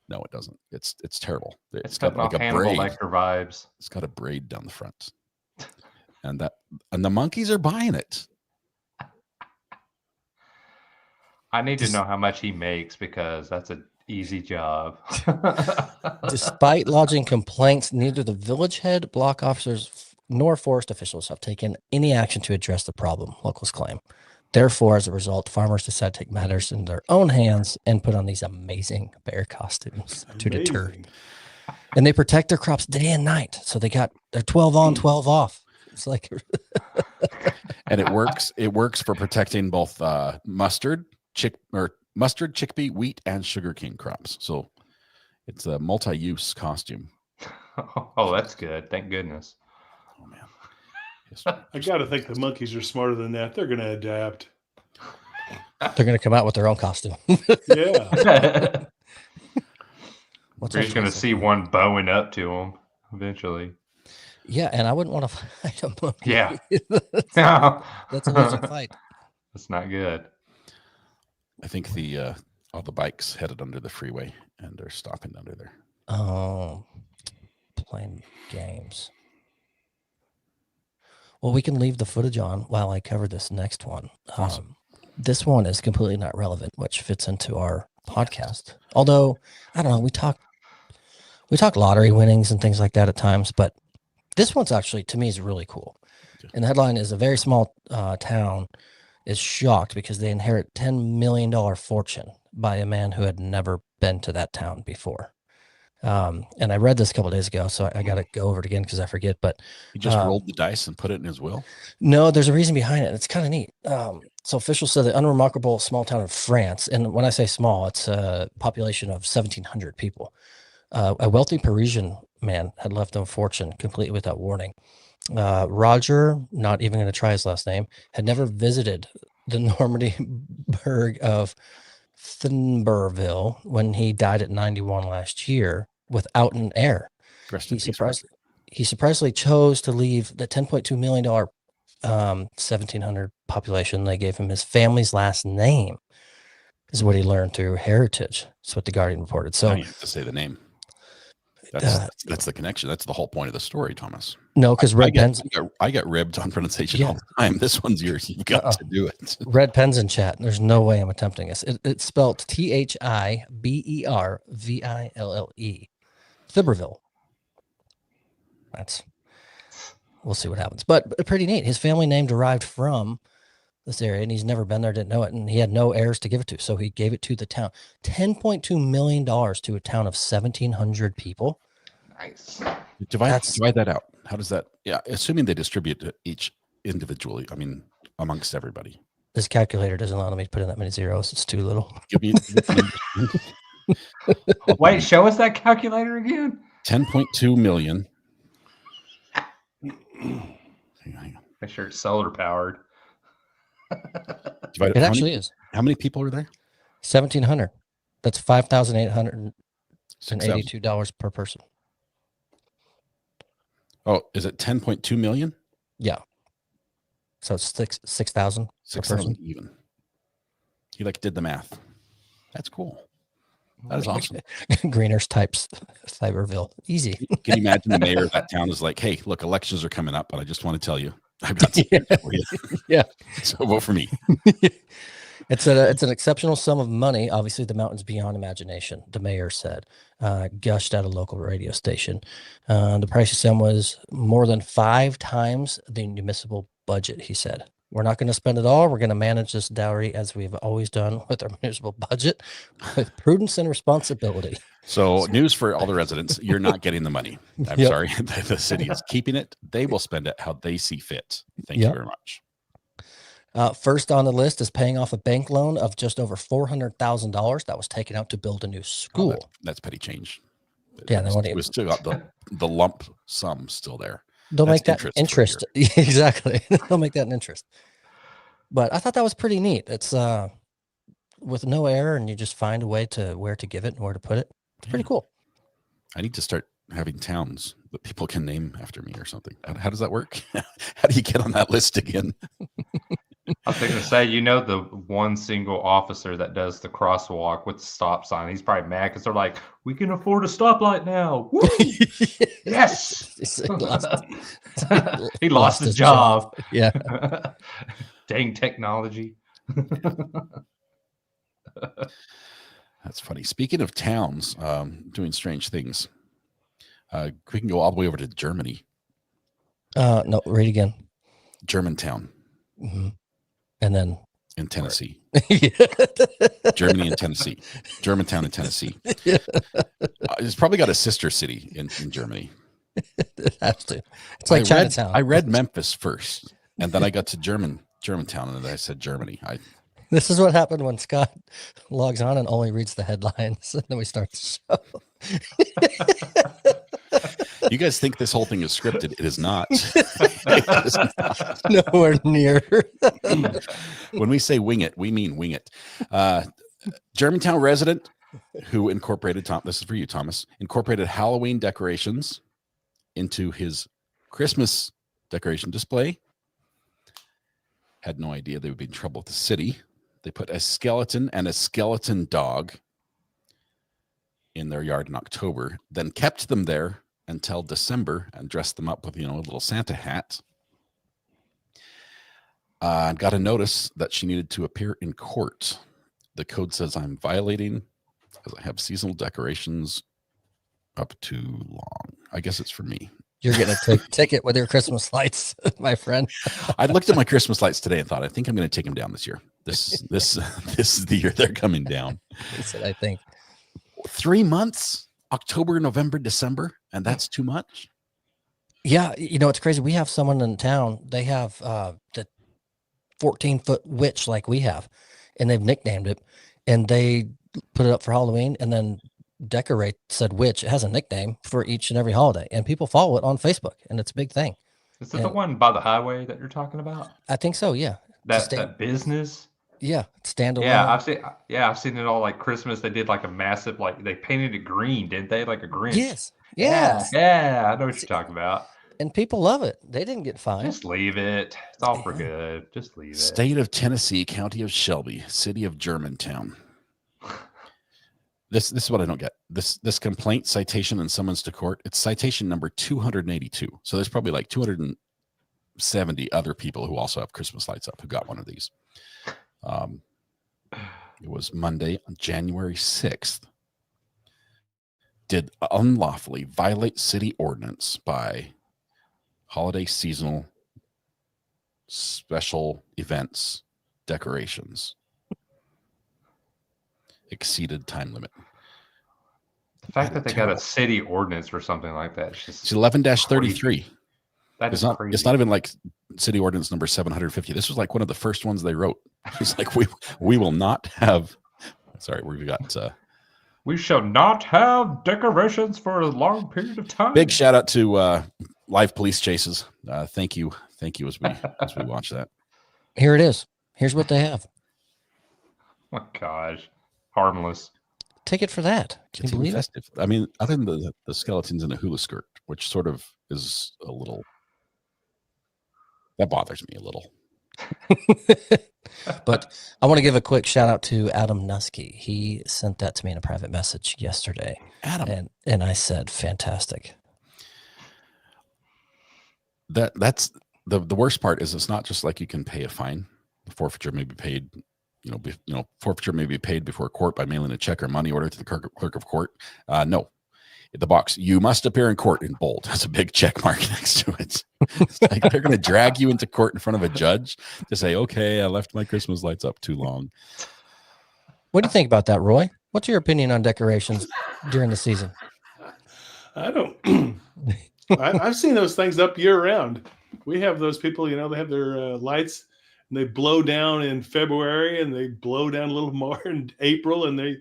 no, it doesn't. It's terrible. It's got like a Hannibal braid. Lecter vibes. It's got a braid down the front. And the monkeys are buying it. I need to know how much he makes because that's an easy job. Despite lodging complaints, neither the village head, block officers, nor forest officials have taken any action to address the problem, locals claim. Therefore, as a result, farmers decide to take matters in their own hands and put on these amazing bear costumes to deter. And they protect their crops day and night. So they're 12 on, 12 off. It's like and it works. It works for protecting both mustard, chickpea, wheat, and sugarcane crops. So it's a multi-use costume. Oh, that's good. Thank goodness. Oh man. I got to think the monkeys are smarter than that. They're going to adapt. they're going to come out with their own costume. Yeah. You're just going to see one bowing up to him eventually. Yeah, and I wouldn't want to fight a monkey. Yeah. That's a losing fight. That's not good. I think all the bikes headed under the freeway and they're stopping under there. Oh, playing games. Well, we can leave the footage on while I cover this next one. Awesome. This one is completely not relevant, which fits into our podcast. Although, I don't know, we talk lottery winnings and things like that at times, but this one's actually, to me, is really cool. And the headline is: a very small town is shocked because they inherit $10 million fortune by a man who had never been to that town before. And I read this a couple of days ago, so I got to go over it again because I forget. But He just rolled the dice and put it in his will. no, there's a reason behind it. It's kind of neat. So officials said the unremarkable small town of France, and when I say small, it's a population of 1,700 people. A wealthy Parisian man had left them a fortune completely without warning. Roger, not even going to try his last name, had never visited the Normandy burg of Thimberville when he died at 91 last year without an heir. He surprisingly chose to leave the $10.2 million 1,700 population. They gave him his family's last name, is what he learned through heritage. That's what the Guardian reported. So you have to say the name. That's the connection. That's the whole point of the story, Thomas. No, because red pens. I get ribbed on pronunciation all the time. This one's yours. You've got to do it. Red pens in chat. There's no way I'm attempting this. It's spelled Thiberville. Thimberville. We'll see what happens. But pretty neat. His family name derived from this area, and he's never been there, didn't know it, and he had no heirs to give it to, so he gave it to the town. $10.2 million to a town of 1,700 people. Nice. Divide that out. How does that? Yeah, assuming they distribute to each individually. I mean, amongst everybody. This calculator doesn't allow me to put in that many zeros. It's too little. Wait, show us that calculator again. 10.2 million. Make sure it's solar powered. It actually is. How many people are there? 1,700. That's $5,882 per person. Oh, is it 10.2 million? Yeah. So it's 6,000 per person. Even. He did the math. That's cool. That is awesome. Greeners types Cyberville. Easy. Can you imagine the mayor of that town is like, hey, look, elections are coming up, but I just want to tell you, I've got something for you. Yeah. So vote for me. It's an exceptional sum of money. Obviously, the mountain's beyond imagination, the mayor said, gushed at a local radio station. The price of sum was more than 5 times the municipal budget, he said. We're not going to spend it all. We're going to manage this dowry as we've always done with our municipal budget with prudence and responsibility. So news for all the residents, you're not getting the money. I'm sorry. The city is keeping it. They will spend it how they see fit. Thank you very much. First on the list is paying off a bank loan of just over $400,000 that was taken out to build a new school. Oh, that's petty change. Yeah, we still got the lump sum still there. They'll make that interest. Exactly. They'll make that an interest. But I thought that was pretty neat. It's with no error, and you just find a way to where to give it and where to put it. It's pretty cool. I need to start having towns that people can name after me or something. How does that work? How do you get on that list again? I was going to say, the one single officer that does the crosswalk with the stop sign, he's probably mad because they're like, we can afford a stoplight now. Woo! Yes. He lost his job. Yeah. Dang technology. That's funny. Speaking of towns doing strange things, we can go all the way over to Germany. No, read again. Germantown. Mm-hmm. And then in Tennessee. Germany and Tennessee. Germantown in Tennessee. It's probably got a sister city in Germany. It has to. It's like Chinatown. I read Memphis first, and then I got to Germantown, and then I said Germany. This is what happened when Scott logs on and only reads the headlines, and then we start the show. You guys think this whole thing is scripted? It is not. It is not. Nowhere near. When we say wing it, we mean wing it. Germantown resident who incorporated, this is for you, Thomas, incorporated Halloween decorations into his Christmas decoration display. Had no idea they would be in trouble with the city. They put a skeleton and a skeleton dog in their yard in October, then kept them there until December and dressed them up with, a little Santa hat. Got a notice that she needed to appear in court. The code says I'm violating as I have seasonal decorations up too long. I guess it's for me. You're going to take it with your Christmas lights, my friend. I looked at my Christmas lights today and thought, I think I'm going to take them down this year. This is the year they're coming down. He said, I think. 3 months? October, November, December, and that's too much. Yeah, it's crazy. We have someone in town. They have the 14-foot witch like we have, and they've nicknamed it, and they put it up for Halloween, and then decorate said witch. It has a nickname for each and every holiday, and people follow it on Facebook, and it's a big thing. Is it the one by the highway that you're talking about? I think so. Yeah. That business. Yeah, standalone. I've seen it all like Christmas. They did like a massive, like they painted it green, didn't they? Like a Grinch. Yes. Yeah, I know what you're talking about. And people love it. They didn't get fined. Just leave it. It's all for good. Just leave it. State of Tennessee, County of Shelby, City of Germantown. This is what I don't get. This complaint, citation, and summons to court. It's citation number 282. So there's probably like 270 other people who also have Christmas lights up who got one of these. It was Monday, January 6th. Did unlawfully violate city ordinance by holiday, seasonal, special events, decorations. Exceeded time limit. The fact that they got a city ordinance or something like that. It's 11-33. That is crazy. It's not even like city ordinance number 750. This was like one of the first ones they wrote. It's like we will not have. Sorry, we've got. We shall not have decorations for a long period of time. Big shout out to live police chases. Thank you as we watch that. Here it is. Here's what they have. Oh my gosh, harmless. Ticket for that. Can you believe festive. I mean, other than the skeletons in a hula skirt, which sort of is a little. That bothers me a little. But I want to give a quick shout out to Adam Nusky. He sent that to me in a private message yesterday. Adam. And I said, fantastic. That's the worst part is it's not just like you can pay a fine. The forfeiture may be paid, forfeiture may be paid before court by mailing a check or money order to the clerk of court. No. The box, you must appear in court in bold. That's a big check mark next to it. It's like they're going to drag you into court in front of a judge to say, okay, I left my Christmas lights up too long. What do you think about that, Roy? What's your opinion on decorations during the season? I don't. I've seen those things up year round. We have those people, they have their lights and they blow down in February and they blow down a little more in April and they,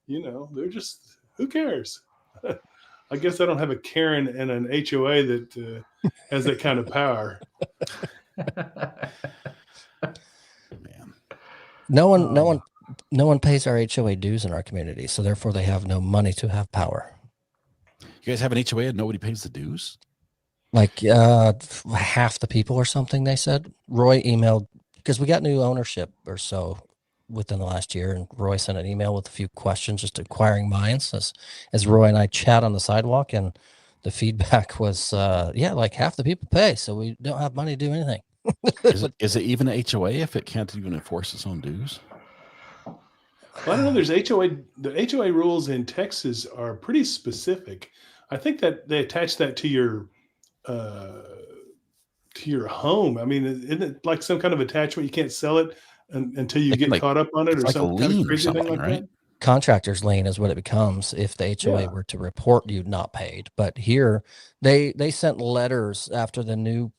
they're just, who cares? I guess I don't have a Karen and an HOA that has that kind of power. Man. No one pays our HOA dues in our community, so therefore they have no money to have power. You guys have an HOA and nobody pays the dues? Like half the people or something, they said. Roy emailed, because we got new ownership or so within the last year, and Roy sent an email with a few questions, just inquiring minds as Roy and I chat on the sidewalk, and the feedback was, like half the people pay, so we don't have money to do anything. Is it even an HOA if it can't even enforce its own dues? Well, I don't know. There's the HOA rules in Texas are pretty specific. I think that they attach that to your home. I mean, isn't it like some kind of attachment? You can't sell it until you get caught up on it, or like some kind of crazy thing like that. Contractor's lien is what it becomes if the HOA were to report you not paid. But here, they sent letters after the new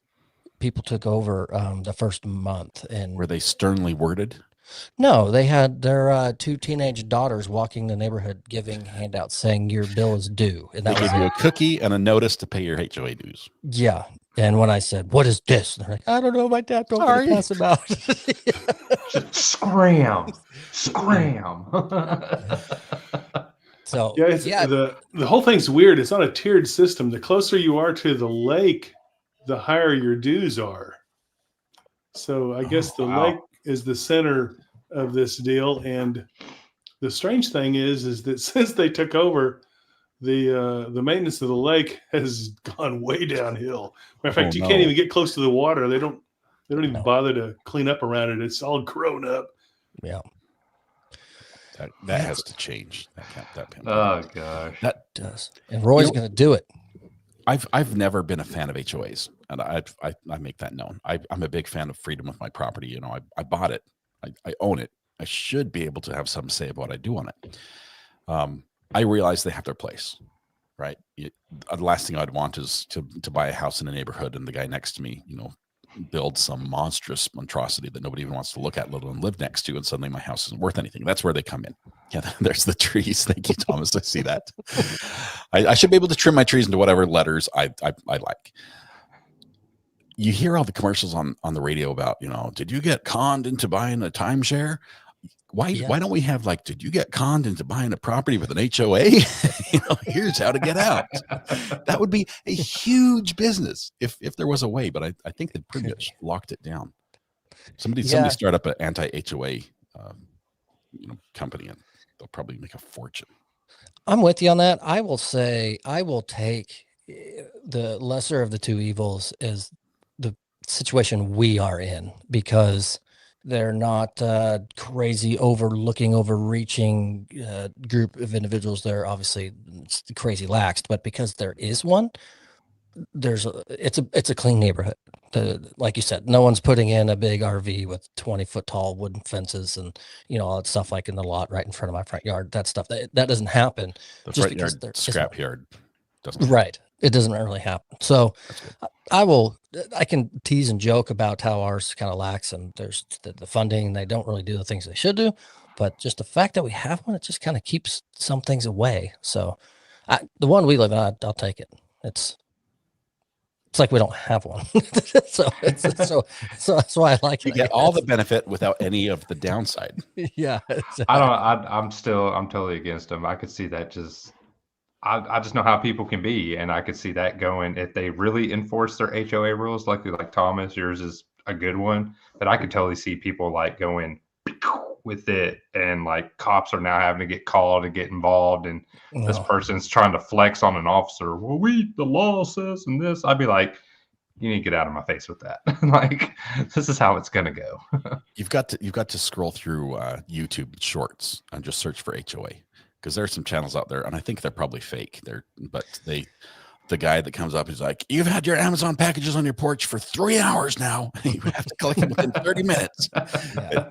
people took over the first month. And were they sternly worded? No, they had their 2 teenage daughters walking the neighborhood giving handouts saying your bill is due. And that they gave you a cookie and a notice to pay your HOA dues. Yeah. And when I said, what is this? And they're like, I don't know. My dad told me to pass them out. Scram. So the whole thing's weird. It's not a tiered system. The closer you are to the lake, the higher your dues are. So I guess the lake is the center of this deal. And the strange thing is that since they took over, the maintenance of the lake has gone way downhill. Matter of fact, you can't even get close to the water. They don't even bother to clean up around it. It's all grown up. Yeah. That has to change. Oh gosh. That does. And Roy's going to do it. I've never been a fan of HOAs, and I make that known. I'm a big fan of freedom with my property. I bought it. I own it. I should be able to have some say about what I do on it. I realize they have their place. right? The last thing I'd want is to buy a house in a neighborhood and the guy next to me, build some monstrous monstrosity that nobody even wants to look at, let alone live next to, and suddenly my house isn't worth anything. That's where they come in. Yeah, there's the trees. Thank you, Thomas. I see that. I should be able to trim my trees into whatever letters I like. You hear all the commercials on the radio about, did you get conned into buying a timeshare? Why don't we have did you get conned into buying a property with an HOA? Here's how to get out. That would be a huge business if there was a way, but I think they pretty much locked it down. Somebody start up an anti-HOA company and they'll probably make a fortune. I'm with you on that. I will say I will take the lesser of the two evils as the situation we are in, because they're not crazy, overreaching group of individuals. They're obviously crazy laxed, but because there is one, it's a clean neighborhood. Like you said, no one's putting in a big RV with 20-foot tall wooden fences and all that stuff like in the lot right in front of my front yard. That stuff that doesn't happen. The just front yard scrap yard doesn't. Right. It doesn't really happen. So I can tease and joke about how ours kind of lacks and there's the funding. They don't really do the things they should do, but just the fact that we have one, it just kind of keeps some things away. So the one we live in, I'll take it. It's like we don't have one. so that's why I like it. You get all the benefit without any of the downside. Yeah. Exactly. I'm totally against them. I could see that I just know how people can be, and I could see that going if they really enforce their HOA rules, like Thomas. Yours is a good one, but I could totally see people going with it, and cops are now having to get called and get involved, and this person's trying to flex on an officer. Well, the law says, and this. I'd be like, you need to get out of my face with that. This is how it's gonna go. You've got to scroll through YouTube Shorts and just search for HOA. Because there's some channels out there, and I think they're probably fake. The guy that comes up is like, "You've had your Amazon packages on your porch for 3 hours now. You have to collect them within 30 minutes."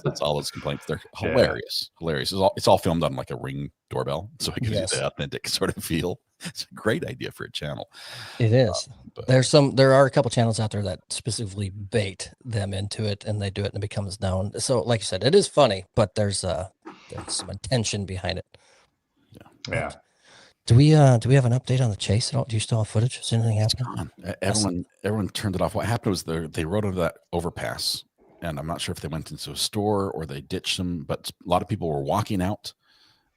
It's all those complaints. They're hilarious. Hilarious. It's all filmed on a Ring doorbell, so it gives you the authentic sort of feel. It's a great idea for a channel. It is. There are a couple channels out there that specifically bait them into it, and they do it, and it becomes known. So, like you said, it is funny, but there's some intention behind it. Yeah. Do we have an update on the chase at all? Do you still have footage? Is anything happening? Everyone turned it off. What happened was they rode over that overpass, and I'm not sure if they went into a store or they ditched them, but a lot of people were walking out,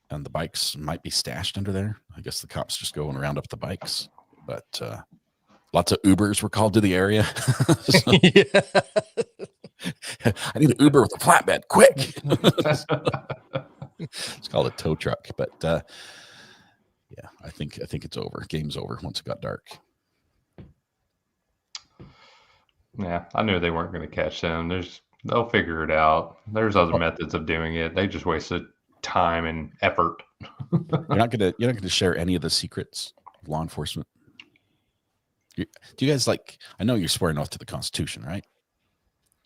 and the bikes might be stashed under there. I guess the cops just go and round up the bikes, but lots of Ubers were called to the area. I need an Uber with a flatbed, quick. It's called a tow truck, but I think it's over. Game's over once it got dark. Yeah, I knew they weren't going to catch them. They'll figure it out. There's other methods of doing it. They just wasted time and effort. You're not gonna share any of the secrets of law enforcement. Do you guys I know you're swearing oath to the Constitution, right?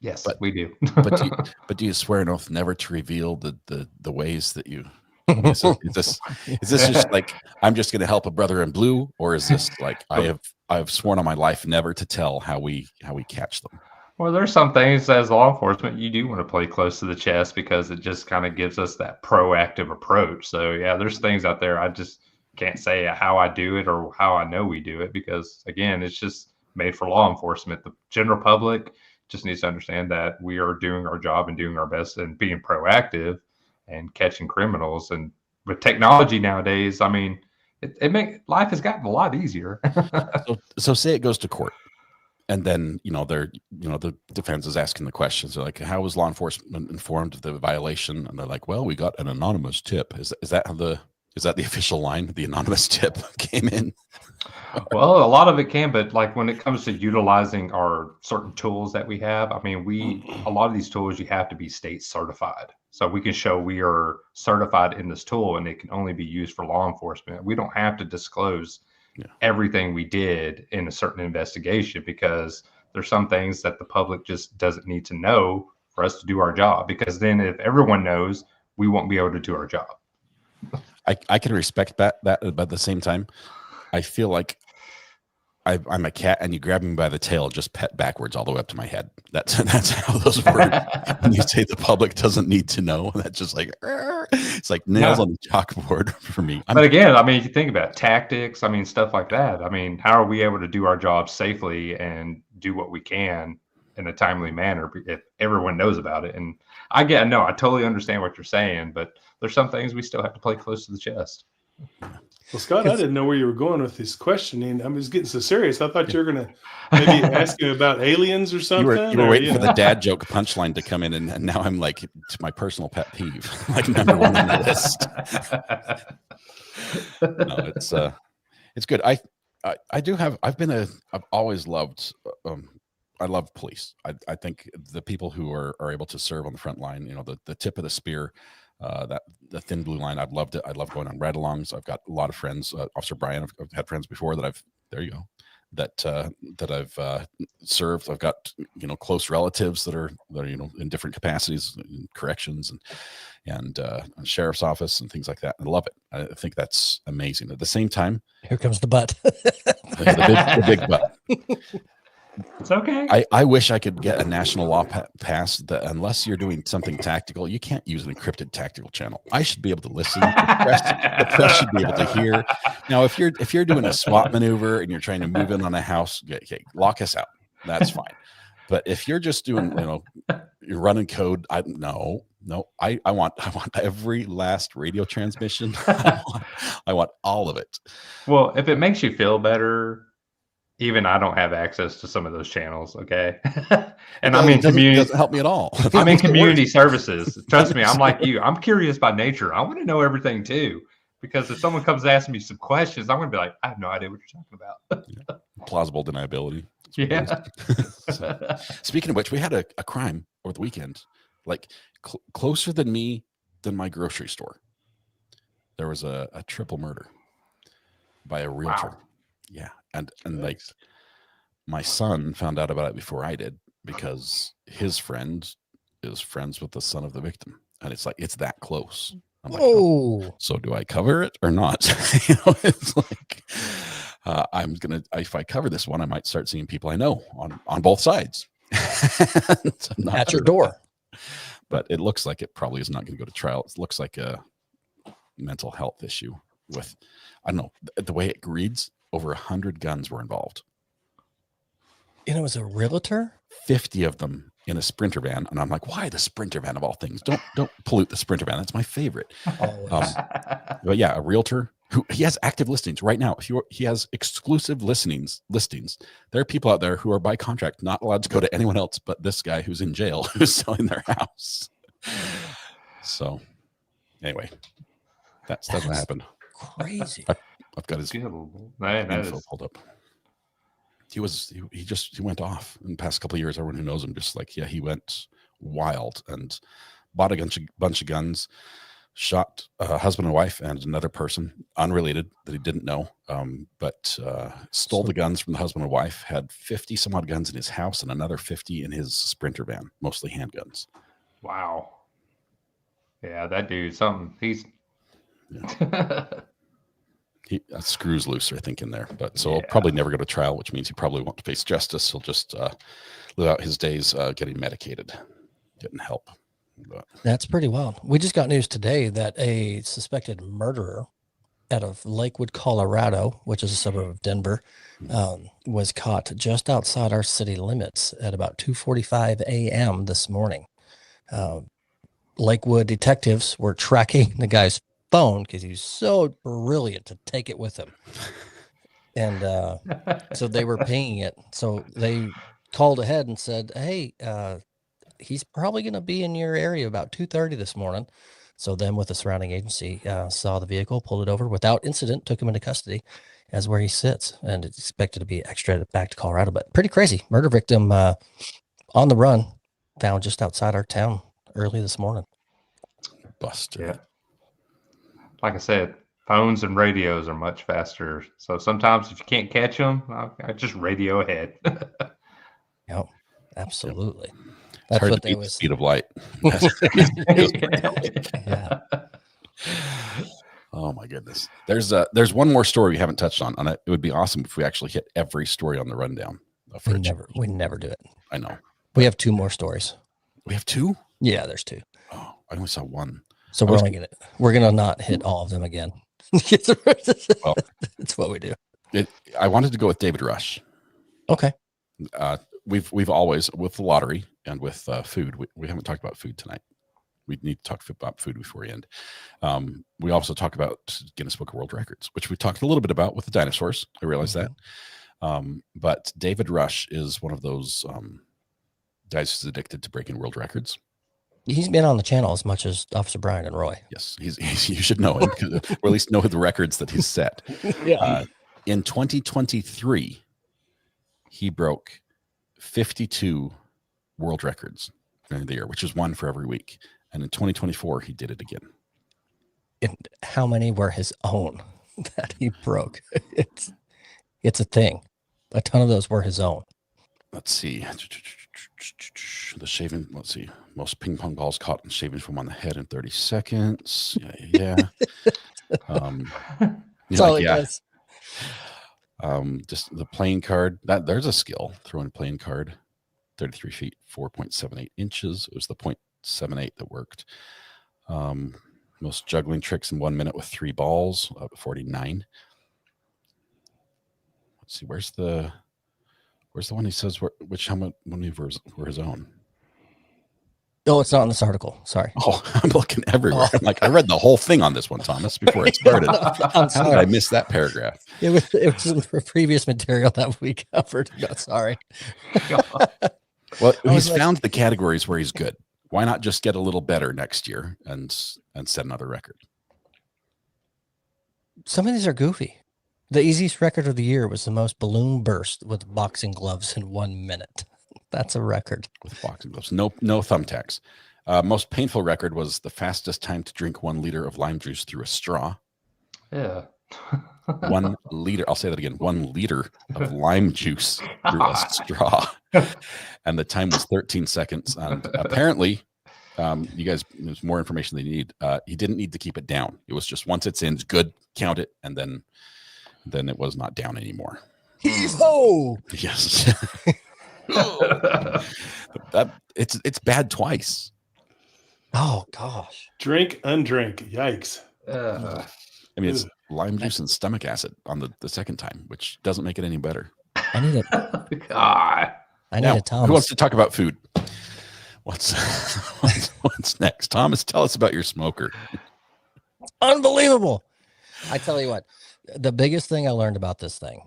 Yes, we do. but do you swear an oath never to reveal the ways that you? Is this just I'm just going to help a brother in blue, or is this I have sworn on my life never to tell how we catch them? Well, there's some things as law enforcement you do want to play close to the chest because it just kind of gives us that proactive approach. So yeah, there's things out there I just can't say how I do it or how I know we do it because again, it's just made for law enforcement. The general public just needs to understand that we are doing our job and doing our best and being proactive and catching criminals. And with technology nowadays, I mean, life has gotten a lot easier. so say it goes to court, and then the defense is asking the questions. They're like, "How was law enforcement informed of the violation?" And they're like, "Well, we got an anonymous tip." Is that the official line? The anonymous tip came in. Well, a lot of it can, but when it comes to utilizing our certain tools that we have, I mean, a lot of these tools, you have to be state certified. So we can show we are certified in this tool and it can only be used for law enforcement. We don't have to disclose everything we did in a certain investigation because there's some things that the public just doesn't need to know for us to do our job. Because then if everyone knows, we won't be able to do our job. I can respect that, but at the same time, I feel like I'm a cat, and you grab me by the tail, just pet backwards all the way up to my head. That's how those work. When you say the public doesn't need to know, that's just like it's like nails on the chalkboard for me. But again, I mean, you think about tactics. I mean, stuff like that. I mean, how are we able to do our job safely and do what we can in a timely manner if everyone knows about it? And I totally understand what you're saying, but there's some things we still have to play close to the chest. Well, Scott, I didn't know where you were going with this questioning. I was getting so serious. I thought you were going to maybe ask him about aliens or something. You were waiting for the dad joke punchline to come in, and now I'm like, it's my personal pet peeve, like number one on the list. No, it's good. I've always loved. I love police. I think the people who are able to serve on the front line, the tip of the spear. That the thin blue line, I've loved it. I love going on ride-alongs. I've got a lot of friends. Officer Brian, I've had friends before that I've served. I've got close relatives that are in different capacities, in corrections and sheriff's office and things like that. I love it. I think that's amazing. At the same time, here comes the butt. the big butt. It's okay. I wish I could get a national law passed that unless you're doing something tactical, you can't use an encrypted tactical channel. I should be able to listen. The press should be able to hear. Now, if you're doing a SWAT maneuver and you're trying to move in on a house, okay, lock us out. That's fine. But if you're just doing, you're running code, I want every last radio transmission. I want all of it. Well, if it makes you feel better. Even I don't have access to some of those channels, okay? And I mean, community doesn't help me at all. I'm in community services. Trust me, I'm like you. I'm curious by nature. I want to know everything too, because if someone comes asking me some questions, I'm going to be like, I have no idea what you're talking about. Plausible deniability. Yeah. So, speaking of which, we had a crime over the weekend, like closer than my grocery store. There was a triple murder by a realtor. Wow. Yeah. And like my son found out about it before I did because his friend is friends with the son of the victim. And it's like, it's that close. I'm like, oh, so do I cover it or not? It's like, if I cover this one, I might start seeing people I know on both sides. At your door. But it looks like it probably is not going to go to trial. It looks like a mental health issue with, I don't know, the way it reads. Over 100 guns were involved. And it was a realtor? 50 of them in a Sprinter van. And I'm like, why the Sprinter van of all things? Don't pollute the Sprinter van. That's my favorite. But yeah, a realtor who he has active listings right now. He has exclusive listings. There are people out there who are by contract not allowed to go to anyone else but this guy who's in jail who's selling their house. So anyway, that's what happened. Crazy. I've got his info pulled up. He went off in the past couple of years. Everyone who knows him just like, yeah, he went wild and bought a bunch of guns, shot a husband and wife and another person unrelated that he didn't know, but stole the guns from the husband and wife, had 50 some odd guns in his house and another 50 in his Sprinter van, mostly handguns. Wow. Yeah, that dude, he's... Yeah. Screws loose, I think, in there. But so he'll probably never go to trial, which means he probably won't face justice. He'll just live out his days getting medicated, getting help. But that's pretty wild. We just got news today that a suspected murderer out of Lakewood, Colorado, which is a suburb of Denver, was caught just outside our city limits at about 2:45 a.m. this morning. Lakewood detectives were tracking the guy's phone because he's so brilliant to take it with him, and so they were pinging it. So they called ahead and said, hey, he's probably going to be in your area about 2:30 this morning. So then with the surrounding agency saw the vehicle, pulled it over without incident, took him into custody as where he sits, and it's expected to be extradited back to Colorado. But pretty crazy murder victim on the run, found just outside our town early this morning. Busted. Yeah. Like I said, phones and radios are much faster. So sometimes if you can't catch them, I just radio ahead. Yep, absolutely. Yep. That's hard what to they beat was. The speed of light. Yeah. Oh my goodness. goodness. There's one more story we haven't touched on it. It would be awesome if we actually hit every story on the rundown. We never do it. I know. We have 2 more stories. We have 2? Yeah, there's 2. Oh, I only saw 1. So we're gonna not hit all of them again. Well, it's what we do. I wanted to go with David Rush. Okay. We've always, with the lottery and with food, we haven't talked about food tonight. We need to talk about food before we end. We also talk about Guinness Book of World Records, which we talked a little bit about with the dinosaurs. I realize that. But David Rush is one of those guys who's addicted to breaking world records. He's been on the channel as much as Officer Brian and Roy. Yes, you should know him, or at least know the records that he's set. Yeah. In 2023, he broke 52 world records during the year, which is 1 for every week. And in 2024, he did it again. And how many were his own that he broke? It's a thing. A ton of those were his own. Let's see. The shaving, most ping pong balls caught and shaving foam on the head in 30 seconds. Yeah. That's all he does. Just the playing card. There's a skill. Throwing a playing card. 33 feet, 4.78 inches. It was the 0.78 that worked. Most juggling tricks in 1 minute with 3 balls, 49. Let's see, where's the one he says how many were his own? Oh, it's not in this article. Sorry. Oh, I'm looking everywhere. I'm like, I read the whole thing on this one, Thomas, before it started. How did I miss that paragraph? It was in the previous material that we covered. No, sorry. Well, he's found the categories where he's good. Why not just get a little better next year and set another record? Some of these are goofy. The easiest record of the year was the most balloon burst with boxing gloves in 1 minute. That's a record. With boxing gloves. No thumbtacks. Most painful record was the fastest time to drink 1 liter of lime juice through a straw. Yeah. 1 liter. I'll say that again. 1 liter of lime juice through a straw. And the time was 13 seconds. And apparently, you guys, there's more information than you need. He didn't need to keep it down. It was just once it's in, it's good, count it, and then it was not down anymore. Heave-ho! Yes. It's bad twice. Oh gosh. Drink, undrink. Yikes. I mean, it's lime juice and stomach acid on the second time, which doesn't make it any better. I need God. a Thomas. Who wants to talk about food? What's next? Thomas, tell us about your smoker. Unbelievable. I tell you what, the biggest thing I learned about this thing,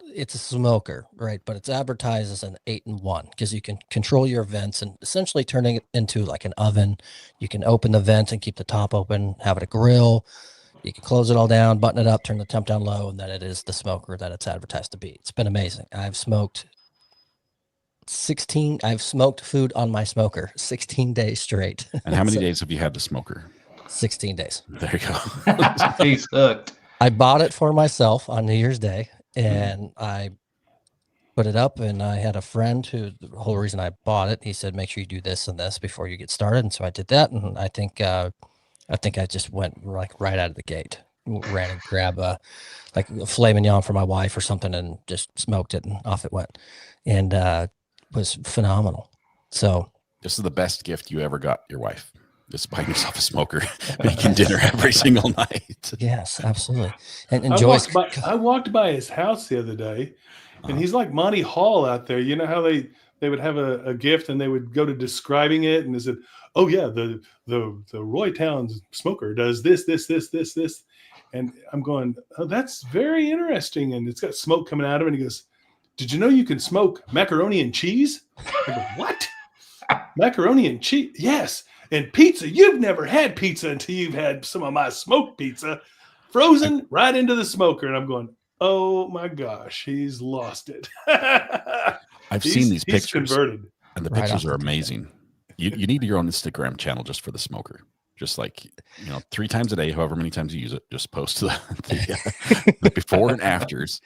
it's a smoker, right? But it's advertised as an 8-in-1 because you can control your vents and essentially turning it into like an oven. You can open the vent and keep the top open, have it a grill. You can close it all down, button it up, turn the temp down low, and then it is the smoker that it's advertised to be. It's been amazing. I've smoked food on my smoker 16 days straight. And how many days have you had the smoker? 16 days. There you go. He's hooked. I bought it for myself on New Year's Day, and I put it up, and I had a friend who, the whole reason I bought it, he said, make sure you do this and this before you get started. And so I did that. And I think I just went like right out of the gate, ran and grabbed like a filet mignon for my wife or something and just smoked it and off it went. And was phenomenal. So this is the best gift you ever got your wife. Just buying yourself a smoker, making dinner every single night. Yes, absolutely. And I walked by his house the other day, and he's like Monty Hall out there. You know how they would have a gift and they would go to describing it, and they said, "Oh yeah, the Roy Towns smoker does this, this," and I'm going, "Oh, that's very interesting." And it's got smoke coming out of it. And he goes, "Did you know you can smoke macaroni and cheese?" I go, "What? Macaroni and cheese? Yes." And pizza, you've never had pizza until you've had some of my smoked pizza frozen right into the smoker. And I'm going, oh my gosh, he's lost it. I've seen these pictures. Converted. And the pictures are amazing. You need your own Instagram channel just for the smoker. Just like, 3 times a day, however many times you use it, just post the before and afters.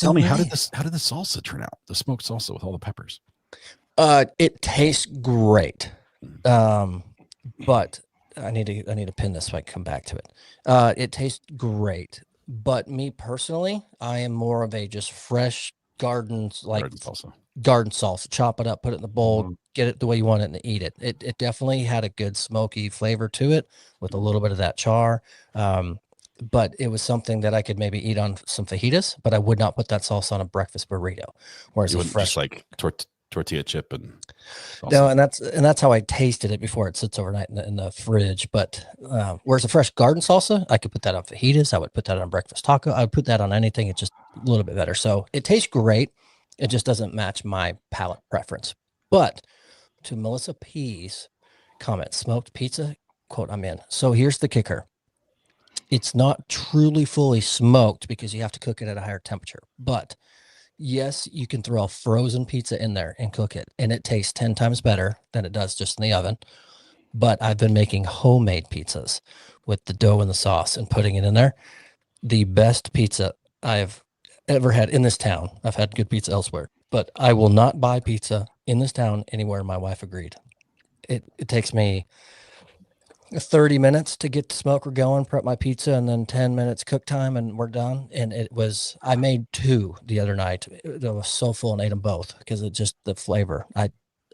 Tell me, how did the salsa turn out? The smoked salsa with all the peppers. It tastes great. But I need to pin this so I can come back to it. It tastes great, but me personally, I am more of a just fresh garden salsa. garden salsa. Chop it up, put it in the bowl, Mhm. get it the way you want it, and eat it. It definitely had a good smoky flavor to it with a little bit of that char. But it was something that I could maybe eat on some fajitas, but I would not put that sauce on a breakfast burrito. Whereas You a wouldn't fresh just like tortilla chip and salsa. no, and that's how I tasted it before it sits overnight in the fridge. But whereas a fresh garden salsa, I could put that on fajitas. I would put that on breakfast taco. I would put that on anything. It's just a little bit better. So it tastes great. It just doesn't match my palate preference. But to Melissa P's comment, smoked pizza, quote, I'm in. So here's the kicker. It's not truly fully smoked because you have to cook it at a higher temperature. But yes, you can throw a frozen pizza in there and cook it, and it tastes 10 times better than it does just in the oven. But I've been making homemade pizzas with the dough and the sauce and putting it in there. The best pizza I've ever had in this town. I've had good pizza elsewhere, but I will not buy pizza in this town anywhere. My wife agreed. It takes me 30 minutes to get the smoker going, prep my pizza, and then 10 minutes cook time, and we're done. And I made 2 the other night. It was so full and ate them both because it just, the flavor,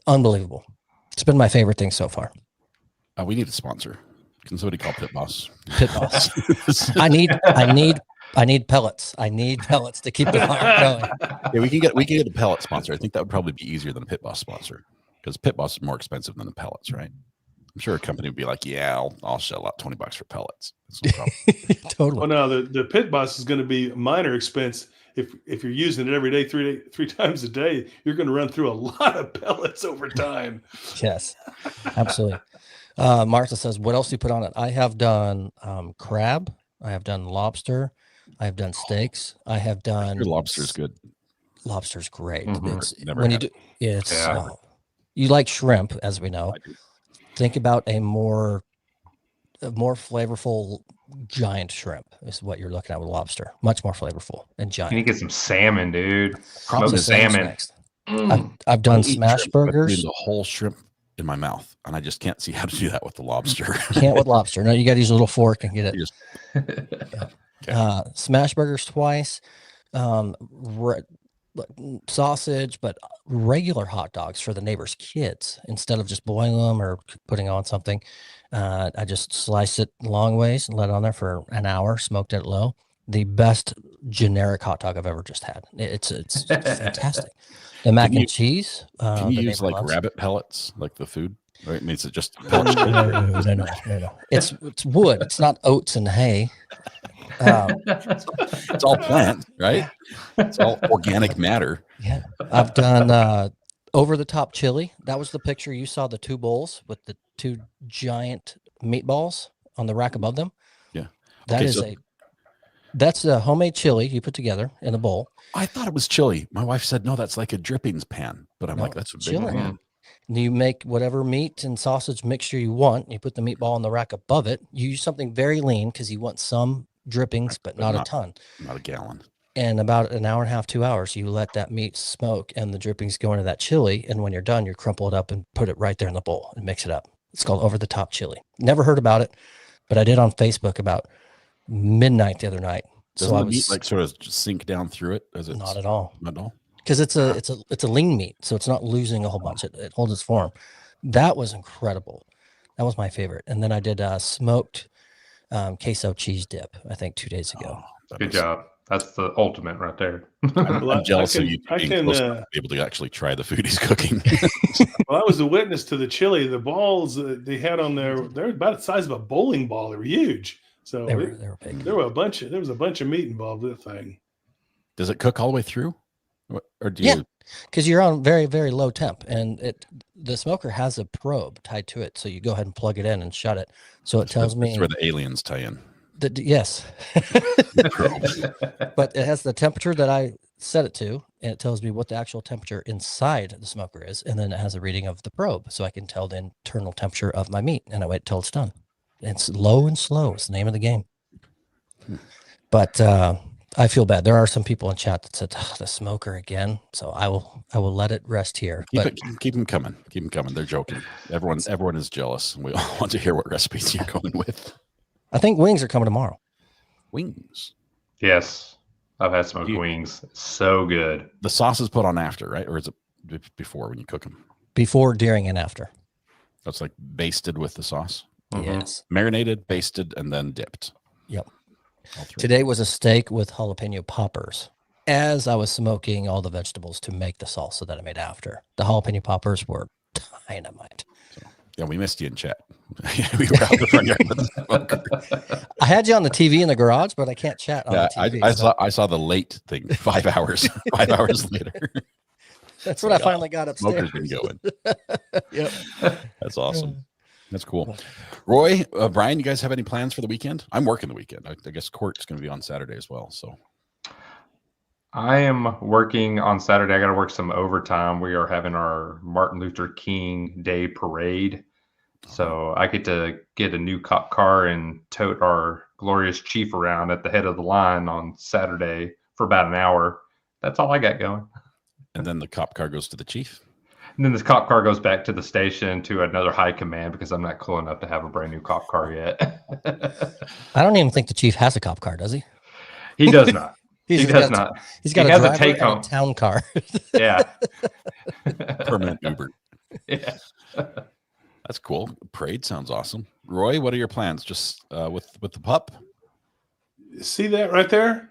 unbelievable. It's been my favorite thing so far. We need a sponsor. Can somebody call Pit Boss? Pit Boss. I need pellets. I need pellets to keep the fire going. Yeah, we can get a pellet sponsor. I think that would probably be easier than a Pit Boss sponsor because Pit Boss is more expensive than the pellets, right? I'm sure a company would be like, yeah, I'll shell out $20 for pellets. That's no problem. Totally. Well, now the Pit Boss is going to be a minor expense. If you're using it every day, three times a day, you're going to run through a lot of pellets over time. Yes, absolutely. Martha says, what else do you put on it? I have done crab. I have done lobster. I have done steaks. I have done. Your lobster's good. Lobster's great. Mhm. It's Never when you had do. It's Yeah. you like shrimp, as we know. I do. Think about a more flavorful giant shrimp is what you're looking at with lobster. Much more flavorful and You need giant. to get some salmon, dude. Problem Smoked is salmon. Next. Mm. I've done I eat smash shrimp, but I put burgers. the whole shrimp in my mouth, and I just can't see how to do that with the lobster. Can't with lobster. No, you got to use a little fork and get it. You just- Smash burgers twice. Sausage, but regular hot dogs for the neighbor's kids instead of just boiling them or putting on something. I just slice it long ways and let it on there for an hour, smoked it low. The best generic hot dog I've ever just had. It's fantastic. The mac Can you- and cheese. Can you the use neighbor like loves. rabbit pellets, like the food? Right? I mean, is it just No. It's wood. It's not oats and hay. It's all plant, right? It's all organic matter. Yeah, I've done over the top chili. That was the picture you saw, the 2 bowls with the 2 giant meatballs on the rack above them. Yeah. That Okay, is so- that's a homemade chili you put together in a bowl. I thought it was chili. My wife said, no, that's like a drippings pan. But I'm No, like, that's a big chili. pan. And you make whatever meat and sausage mixture you want. You put the meatball on the rack above it. You use something very lean because you want some drippings, but not a ton. Not a gallon. And about an hour and a half, 2 hours, you let that meat smoke and the drippings go into that chili. And when you're done, you crumple it up and put it right there in the bowl and mix it up. It's called over the top chili. Never heard about it, but I did on Facebook about midnight the other night. Doesn't So I the meat was like sort of just sink down through it as it's not at all. Not at all. Because it's a lean meat, so it's not losing a whole bunch. It holds its form. That was incredible. That was my favorite. And then I did smoked queso cheese dip, I think 2 days ago. Good job. That's the ultimate right there. I'm jealous of you I being can, close enough to be able to actually try the food he's cooking. Well, I was a witness to the chili. The balls they had on there, they're about the size of a bowling ball. They were huge. So They were big. there was a bunch of meat involved with the thing. Does it cook all the way through? Or do Yeah. you Because you're on very, very low temp, and the smoker has a probe tied to it, so you go ahead and plug it in and shut it. So it tells me that's where the aliens tie in. that yes, but it has the temperature that I set it to, and it tells me what the actual temperature inside the smoker is, and then it has a reading of the probe, so I can tell the internal temperature of my meat, and I wait till it's done. It's low and slow. It's the name of the game. But I feel bad. There are some people in chat that said the smoker again. So I will let it rest here. Keep them coming. Keep them coming. They're joking. Everyone is jealous. We all want to hear what recipes you're going with. I think wings are coming tomorrow. Wings. Yes, I've had smoked wings. So good. The sauce is put on after, right? Or is it before when you cook them? Before, during, and after. That's like basted with the sauce. Yes. Marinated, basted, and then dipped. Yep. Today was a steak with jalapeno poppers. As I was smoking all the vegetables to make the salsa that I made after. The jalapeno poppers were dynamite. Yeah, we missed you in chat. We were out the front yard with the smoker. I had you on the TV in the garage, but I can't chat on the TV. I saw the late thing 5 hours. 5 hours later. That's when I finally got upstairs. Smoker's been going. Yep. That's awesome. That's cool. Roy, Brian, you guys have any plans for the weekend? I'm working the weekend. I guess court's going to be on Saturday as well. So I am working on Saturday. I got to work some overtime. We are having our Martin Luther King Day parade. So I get to get a new cop car and tote our glorious chief around at the head of the line on Saturday for about an hour. That's all I got going. And then the cop car goes to the chief. And then this cop car goes back to the station to another high command because I'm not cool enough to have a brand new cop car yet. I don't even think the chief has a cop car, does he? He does not. He does not. He's got a take home town car. Yeah. Permanent Uber. Yeah. That's cool. Parade sounds awesome. Roy, what are your plans? Just with the pup? See that right there?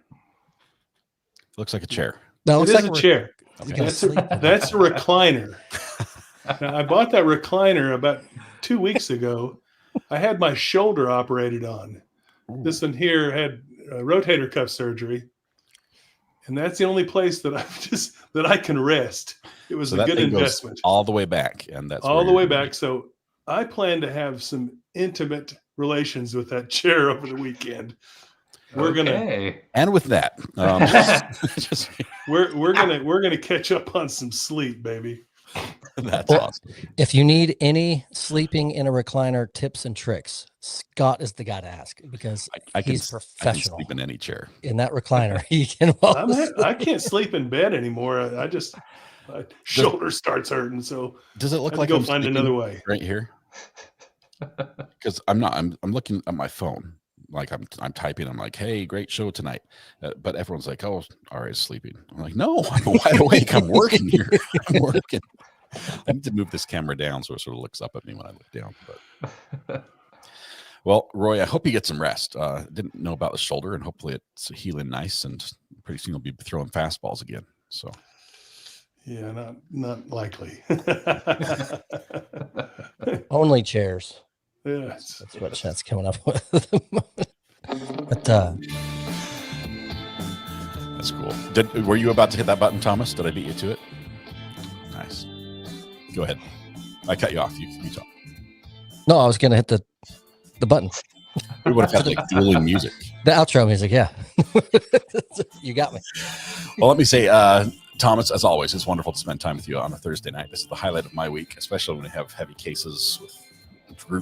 Looks like a chair. No, it is a chair. Okay. That's a recliner. Now, I bought that recliner about 2 weeks ago. I had my shoulder operated on. Ooh. This one here had rotator cuff surgery, and that's the only place that I can rest. It was a good investment. All the way back, and that's all the way back. So I plan to have some intimate relations with that chair over the weekend. We're gonna, and with that, we're gonna catch up on some sleep, baby. That's awesome. If you need any sleeping in a recliner tips and tricks, Scott is the guy to ask because he's professional. I can sleep in any chair in that recliner. He can. I can't sleep in bed anymore. My shoulder starts hurting. So does it look like I'm find another way right here? Because I'm looking at my phone. Like I'm typing. I'm like, hey, great show tonight. But everyone's like, oh, Ari's sleeping. I'm like, no, I'm wide awake. I'm working here. I'm working. I need to move this camera down so it sort of looks up at me when I look down. But well, Roy, I hope you get some rest. Didn't know about the shoulder, and hopefully it's healing nice. And pretty soon you'll be throwing fastballs again. So yeah, not likely. Only chairs. Yeah, that's what chat's coming up with. But that's cool. Were you about to hit that button, Thomas? Did I beat you to it? Nice. Go ahead. I cut you off. You talk. No, I was gonna hit the button. We would have had like dueling music. The outro music, yeah. You got me. Well, let me say, Thomas, as always, it's wonderful to spend time with you on a Thursday night. This is the highlight of my week, especially when we have heavy cases with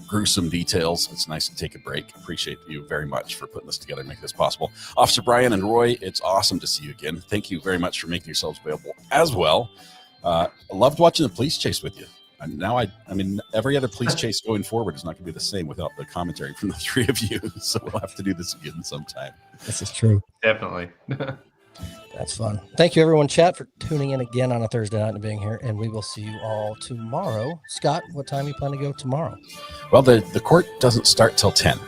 gruesome details. It's nice to take a break. Appreciate you very much for putting this together and making this possible. Officer Brian and Roy, it's awesome to see you again. Thank you very much for making yourselves available as well. I loved watching the police chase with you. And now I mean, every other police chase going forward is not going to be the same without the commentary from the three of you. So we'll have to do this again sometime. This is true. Definitely. That's fun. Thank you, everyone, chat, for tuning in again on a Thursday night and being here. And we will see you all tomorrow. Scott, what time you plan to go tomorrow? Well, the court doesn't start till 10.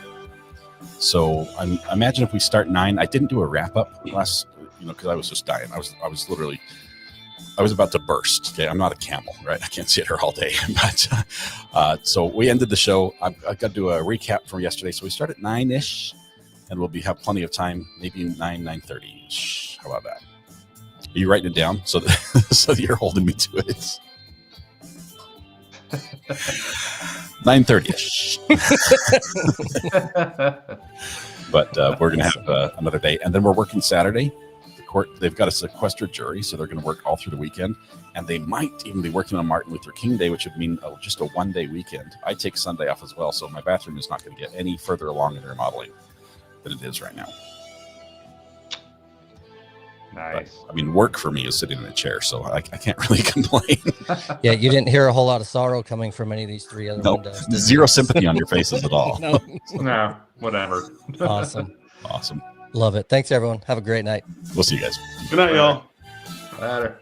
So I imagine if we start 9, I didn't do a wrap up last, because I was just dying. I was about to burst. Okay, I'm not a camel, right? I can't sit here all day. But so we ended the show. I've got to do a recap from yesterday. So we start at 9-ish, and we'll have plenty of time. Maybe 9:30-ish. How about that? Are you writing it down so that you're holding me to it? 9:30-ish. But we're gonna have another day, and then we're working Saturday. They've got a sequestered jury, so they're going to work all through the weekend, and they might even be working on Martin Luther King Day, which would mean just a one-day weekend. I take Sunday off as well, so my bathroom is not going to get any further along in remodeling than it is right now. Nice. I mean, work for me is sitting in a chair, so I can't really complain. Yeah, you didn't hear a whole lot of sorrow coming from any of these 3 other No, windows. did you? zero sympathy on your faces at all. No. No, whatever. Awesome. Awesome. Love it. Thanks, everyone. Have a great night. We'll see you guys. Good night, y'all. Later.